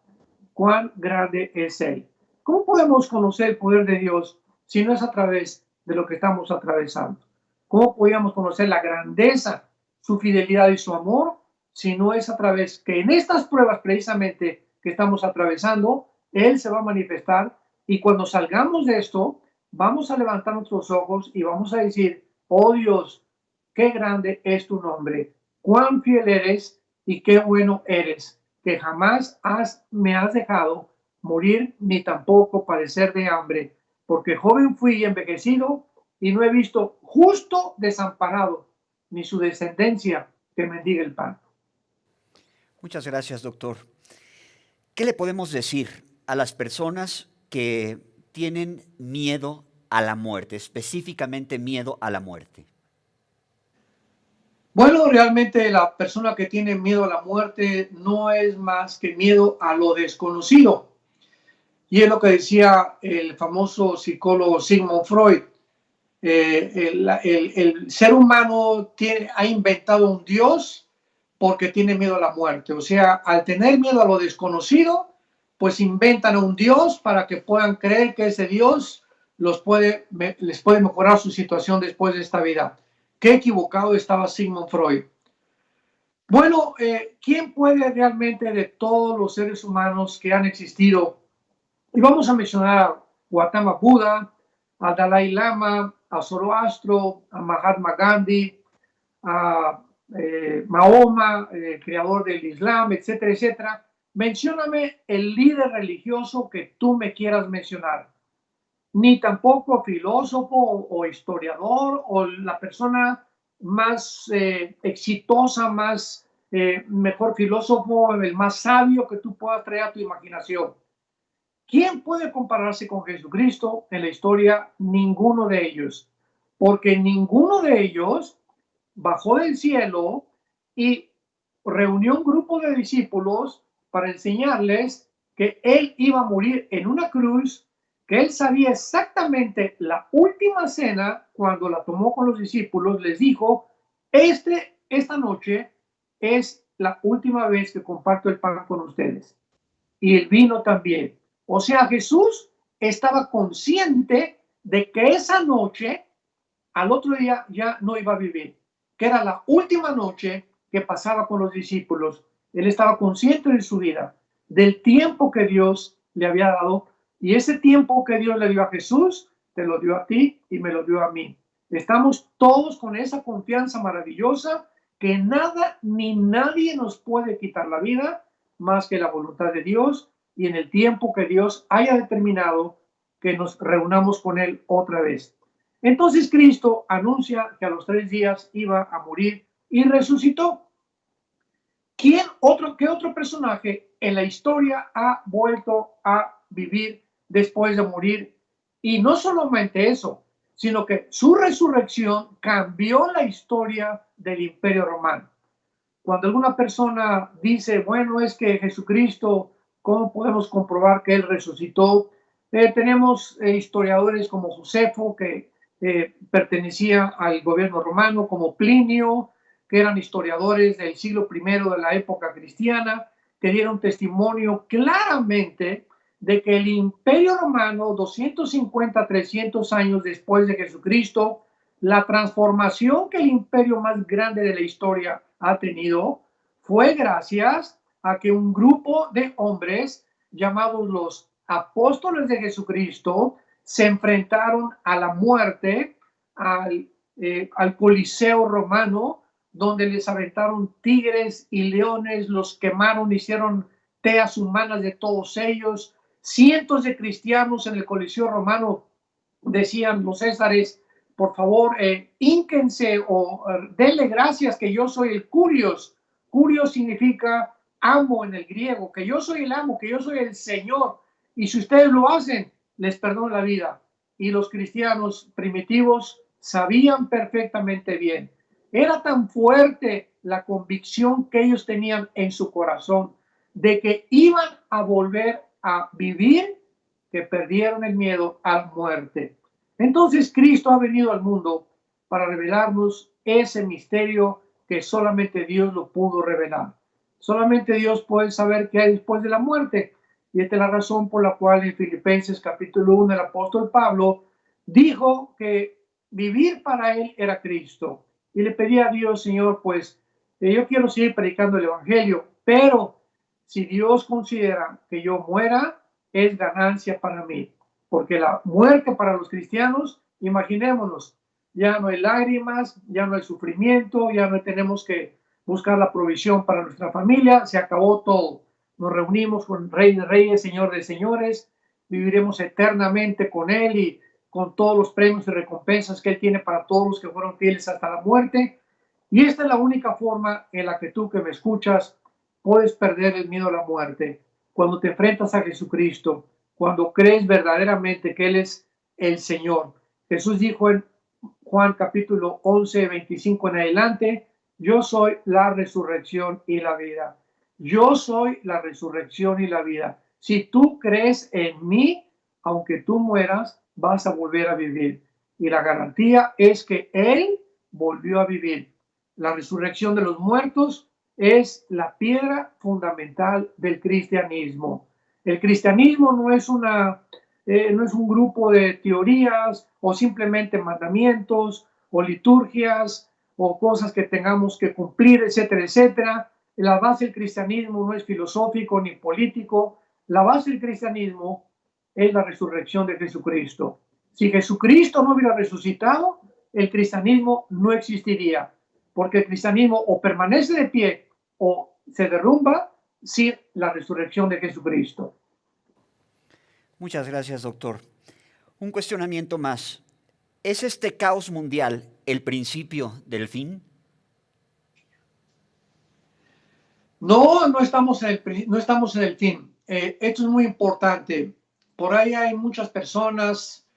cuán grande es Él. ¿Cómo podemos conocer el poder de Dios si no es a través de lo que estamos atravesando? ¿Cómo podríamos conocer la grandeza, su fidelidad y su amor si no es a través que en estas pruebas precisamente que estamos atravesando, Él se va a manifestar y cuando salgamos de esto, vamos a levantar nuestros ojos y vamos a decir, oh Dios, qué grande es tu nombre, cuán fiel eres y qué bueno eres, que jamás me has dejado morir ni tampoco padecer de hambre, porque joven fui y envejecido y no he visto justo desamparado, ni su descendencia que mendigue el pan. Muchas gracias, doctor. ¿Qué le podemos decir a las personas que tienen miedo a la muerte, específicamente miedo a la muerte? Bueno, realmente la persona que tiene miedo a la muerte no es más que miedo a lo desconocido. Y es lo que decía el famoso psicólogo Sigmund Freud. El ser humano ha inventado un Dios porque tiene miedo a la muerte. O sea, al tener miedo a lo desconocido, pues inventan un Dios para que puedan creer que ese Dios les puede mejorar su situación después de esta vida. Qué equivocado estaba Sigmund Freud. Bueno, ¿quién puede realmente de todos los seres humanos que han existido? Y vamos a mencionar a Gautama Buda, a Dalai Lama, a Zoroastro, a Mahatma Gandhi, a Mahoma, creador del Islam, etcétera, etcétera. Mencióname el líder religioso que tú me quieras mencionar. Ni tampoco filósofo o historiador o la persona más exitosa, más mejor filósofo, el más sabio que tú puedas traer a tu imaginación. ¿Quién puede compararse con Jesucristo en la historia? Ninguno de ellos, porque ninguno de ellos bajó del cielo y reunió un grupo de discípulos para enseñarles que él iba a morir en una cruz, que él sabía exactamente la última cena cuando la tomó con los discípulos, les dijo, esta noche es la última vez que comparto el pan con ustedes y el vino también. O sea, Jesús estaba consciente de que esa noche, al otro día, ya no iba a vivir, que era la última noche que pasaba con los discípulos. Él estaba consciente de su vida, del tiempo que Dios le había dado, y ese tiempo que Dios le dio a Jesús, te lo dio a ti y me lo dio a mí. Estamos todos con esa confianza maravillosa que nada ni nadie nos puede quitar la vida más que la voluntad de Dios y en el tiempo que Dios haya determinado que nos reunamos con Él otra vez. Entonces Cristo anuncia que a los 3 días iba a morir y resucitó. ¿Qué otro personaje en la historia ha vuelto a vivir después de morir? Y no solamente eso, sino que su resurrección cambió la historia del Imperio Romano. Cuando alguna persona dice, bueno, es que Jesucristo, ¿cómo podemos comprobar que Él resucitó? Tenemos historiadores como Josefo, que pertenecía al gobierno romano, como Plinio, que eran historiadores del siglo I de la época cristiana, que dieron testimonio claramente de que el Imperio Romano, 250, 300 años después de Jesucristo, la transformación que el imperio más grande de la historia ha tenido fue gracias a que un grupo de hombres llamados los apóstoles de Jesucristo se enfrentaron a la muerte, al Coliseo romano, donde les aventaron tigres y leones, los quemaron, hicieron teas humanas de todos ellos. Cientos de cristianos en el Coliseo romano decían los césares, por favor, ínquense o denle gracias que yo soy el Curios. Curios significa amo en el griego, que yo soy el amo, que yo soy el Señor. Y si ustedes lo hacen, les perdono la vida. Y los cristianos primitivos sabían perfectamente bien. Era tan fuerte la convicción que ellos tenían en su corazón de que iban a volver a vivir, que perdieron el miedo a la muerte. Entonces Cristo ha venido al mundo para revelarnos ese misterio que solamente Dios lo pudo revelar. Solamente Dios puede saber qué hay después de la muerte. Y esta es la razón por la cual en Filipenses capítulo 1 el apóstol Pablo dijo que vivir para él era Cristo. Y le pedía a Dios, Señor, pues yo quiero seguir predicando el Evangelio, pero si Dios considera que yo muera, es ganancia para mí. Porque la muerte para los cristianos, imaginémonos, ya no hay lágrimas, ya no hay sufrimiento, ya no tenemos que buscar la provisión para nuestra familia, se acabó todo. Nos reunimos con el Rey de Reyes, Señor de Señores, viviremos eternamente con Él y con todos los premios y recompensas que Él tiene para todos los que fueron fieles hasta la muerte. Y esta es la única forma en la que tú que me escuchas puedes perder el miedo a la muerte. Cuando te enfrentas a Jesucristo, cuando crees verdaderamente que Él es el Señor. Jesús dijo en Juan capítulo 11, 25 en adelante, yo soy la resurrección y la vida. Yo soy la resurrección y la vida. Si tú crees en mí, aunque tú mueras, vas a volver a vivir. Y la garantía es que Él volvió a vivir. La resurrección de los muertos es la piedra fundamental del cristianismo. El cristianismo no es un grupo de teorías o simplemente mandamientos o liturgias o cosas que tengamos que cumplir, etcétera, etcétera. La base del cristianismo no es filosófico ni político. La base del cristianismo es la resurrección de Jesucristo. Si Jesucristo no hubiera resucitado, el cristianismo no existiría, porque el cristianismo o permanece de pie o se derrumba sin la resurrección de Jesucristo. Muchas gracias, doctor. Un cuestionamiento más. ¿Es este caos mundial el principio del fin? No estamos en el fin. Esto es muy importante. Por ahí hay muchas personas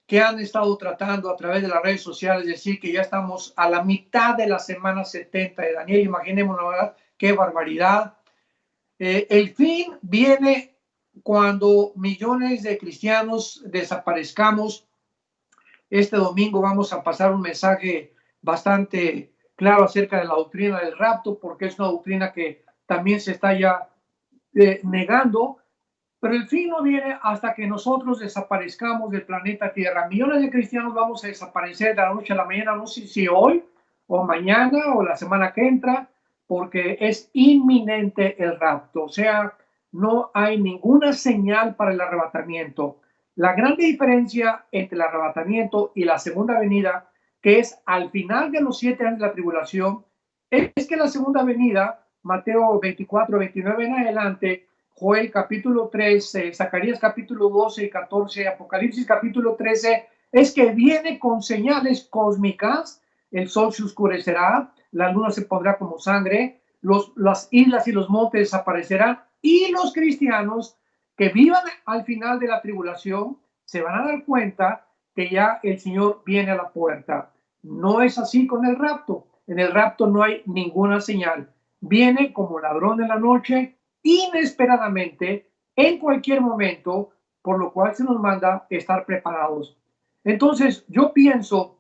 que han estado tratando a través de las redes sociales decir que ya estamos a la mitad de la semana 70 de Daniel. Imaginemos, la verdad, qué barbaridad. El fin viene cuando millones de cristianos desaparezcamos. Este domingo vamos a pasar un mensaje bastante claro acerca de la doctrina del rapto, porque es una doctrina que también se está ya negando, pero el fin no viene hasta que nosotros desaparezcamos del planeta Tierra. Millones de cristianos vamos a desaparecer de la noche a la mañana, no sé si hoy o mañana o la semana que entra, porque es inminente el rapto. O sea, no hay ninguna señal para el arrebatamiento. La gran diferencia entre el arrebatamiento y la segunda venida, que es al final de los 7 años de la tribulación, es que la segunda venida, Mateo 24, 29 en adelante, Joel capítulo 13, Zacarías capítulo 12 y 14, Apocalipsis capítulo 13, es que viene con señales cósmicas, el sol se oscurecerá, la luna se pondrá como sangre, las islas y los montes desaparecerán, y los cristianos que vivan al final de la tribulación se van a dar cuenta que ya el Señor viene a la puerta. No es así con el rapto. En el rapto no hay ninguna señal. Viene como ladrón en la noche, inesperadamente, en cualquier momento, por lo cual se nos manda estar preparados. Entonces, yo pienso,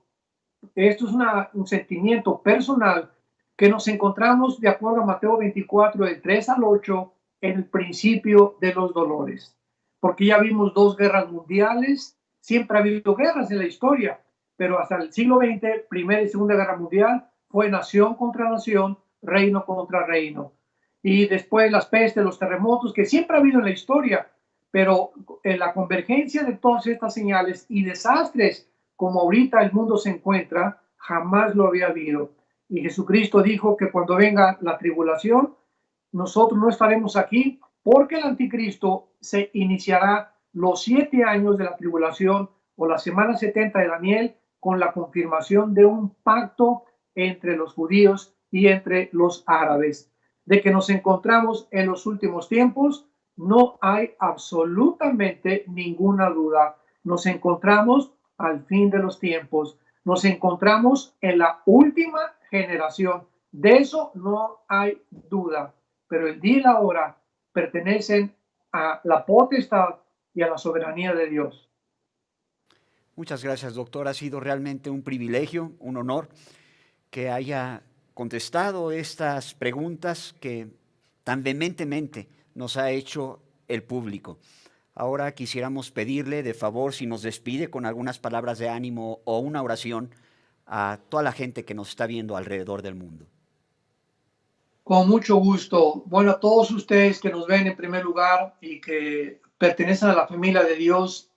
esto es un sentimiento personal, que nos encontramos, de acuerdo a Mateo 24, del 3 al 8, en el principio de los dolores. Porque ya vimos 2 guerras mundiales, siempre ha habido guerras en la historia, pero hasta el siglo XX, Primera y Segunda Guerra Mundial, fue nación contra nación, reino contra reino. Y después las pestes, los terremotos, que siempre ha habido en la historia, pero en la convergencia de todas estas señales y desastres, como ahorita el mundo se encuentra, jamás lo había habido. Y Jesucristo dijo que cuando venga la tribulación, nosotros no estaremos aquí, porque el anticristo se iniciará los 7 años de la tribulación o la semana 70 de Daniel con la confirmación de un pacto entre los judíos y entre los árabes. De que nos encontramos en los últimos tiempos, no hay absolutamente ninguna duda. Nos encontramos al fin de los tiempos. Nos encontramos en la última generación. De eso no hay duda. Pero el día y la hora pertenecen a la potestad y a la soberanía de Dios. Muchas gracias, doctor. Ha sido realmente un privilegio, un honor que haya contestado estas preguntas que tan vehementemente nos ha hecho el público. Ahora quisiéramos pedirle de favor si nos despide con algunas palabras de ánimo o una oración a toda la gente que nos está viendo alrededor del mundo. Con mucho gusto. Bueno, a todos ustedes que nos ven en primer lugar y que pertenecen a la familia de Dios,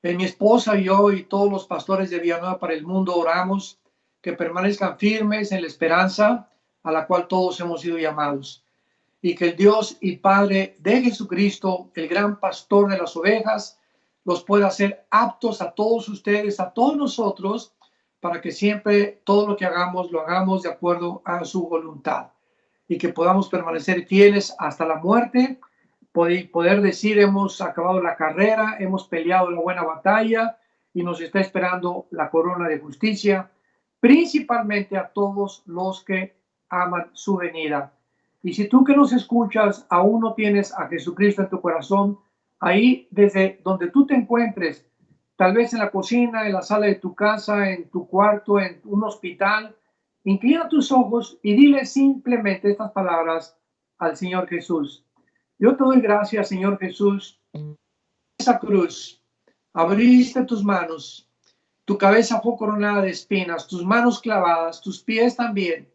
mi esposa y yo y todos los pastores de Villanueva para el Mundo oramos que permanezcan firmes en la esperanza a la cual todos hemos sido llamados. Y que el Dios y Padre de Jesucristo, el gran pastor de las ovejas, los pueda hacer aptos a todos ustedes, a todos nosotros, para que siempre todo lo que hagamos, lo hagamos de acuerdo a su voluntad. Y que podamos permanecer fieles hasta la muerte, poder decir hemos acabado la carrera, hemos peleado la buena batalla y nos está esperando la corona de justicia, principalmente a todos los que aman su venida. Y si tú que nos escuchas aún no tienes a Jesucristo en tu corazón, ahí desde donde tú te encuentres, tal vez en la cocina, en la sala de tu casa, en tu cuarto, en un hospital, inclina tus ojos y dile simplemente estas palabras al Señor Jesús. Yo te doy gracias, Señor Jesús. Esa cruz, abriste tus manos, tu cabeza fue coronada de espinas, tus manos clavadas, tus pies también,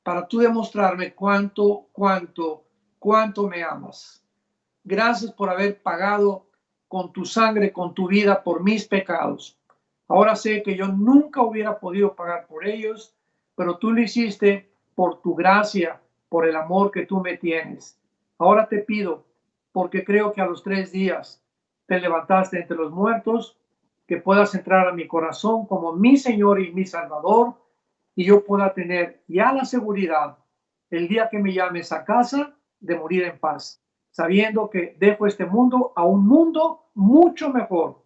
para tú demostrarme cuánto me amas. Gracias por haber pagado con tu sangre, con tu vida, por mis pecados. Ahora sé que yo nunca hubiera podido pagar por ellos, pero tú lo hiciste por tu gracia, por el amor que tú me tienes. Ahora te pido, porque creo que a los 3 días te levantaste entre los muertos, que puedas entrar a mi corazón como mi Señor y mi Salvador, y yo pueda tener ya la seguridad, el día que me llames a casa, de morir en paz, sabiendo que dejo este mundo a un mundo mucho mejor,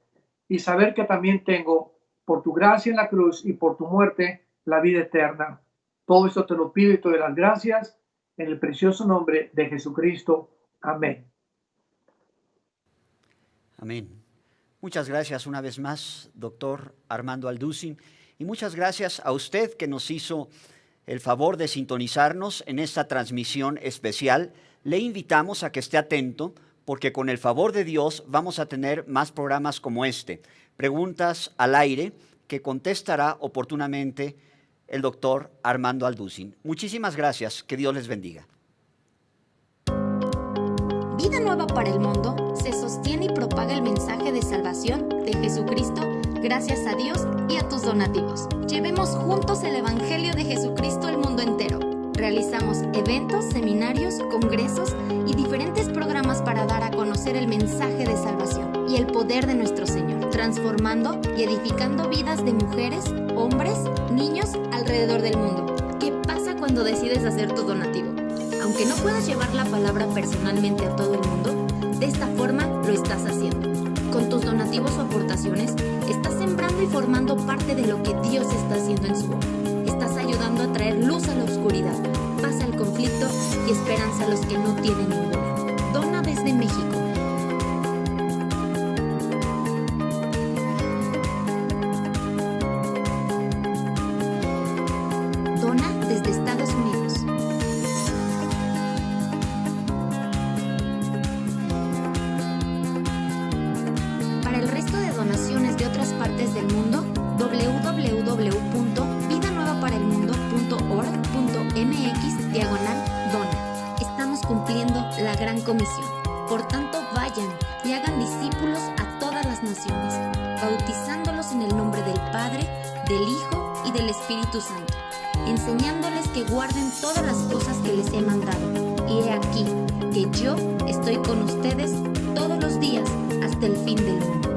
y saber que también tengo, por tu gracia en la cruz y por tu muerte, la vida eterna. Todo esto te lo pido y te doy las gracias en el precioso nombre de Jesucristo. Amén. Amén. Muchas gracias una vez más, doctor Armando Alducin, y muchas gracias a usted que nos hizo el favor de sintonizarnos en esta transmisión especial. Le invitamos a que esté atento, porque con el favor de Dios vamos a tener más programas como este, Preguntas al Aire, que contestará oportunamente el doctor Armando Alducin. Muchísimas gracias, que Dios les bendiga. Vida Nueva para el Mundo se sostiene y propaga el mensaje de salvación de Jesucristo gracias a Dios y a tus donativos. Llevemos juntos el Evangelio de Jesucristo al mundo entero. Realizamos eventos, seminarios, congresos y diferentes programas para dar a conocer el mensaje de salvación y el poder de nuestro Señor, transformando y edificando vidas de mujeres, hombres, niños alrededor del mundo. ¿Qué pasa cuando decides hacer tu donativo? Aunque no puedas llevar la palabra personalmente a todo el mundo, de esta forma lo estás haciendo. Con tus donativos o aportaciones, estás sembrando y formando parte de lo que Dios está haciendo en su obra. Estás ayudando a traer luz a la oscuridad, paz al conflicto y esperanza a los que no tienen ninguna. Dona desde México. Dona desde Estados Unidos. Para el resto de donaciones de otras partes del mundo, www.vidanuevaparelmundo.org.mx/dona. Estamos cumpliendo la gran comisión. Por tanto, vayan y hagan discípulos a todas las naciones, bautizándolos en el nombre del Padre, del Hijo y del Espíritu Santo, enseñándoles que guarden todas las cosas que les he mandado. Y he aquí que yo estoy con ustedes todos los días hasta el fin del mundo.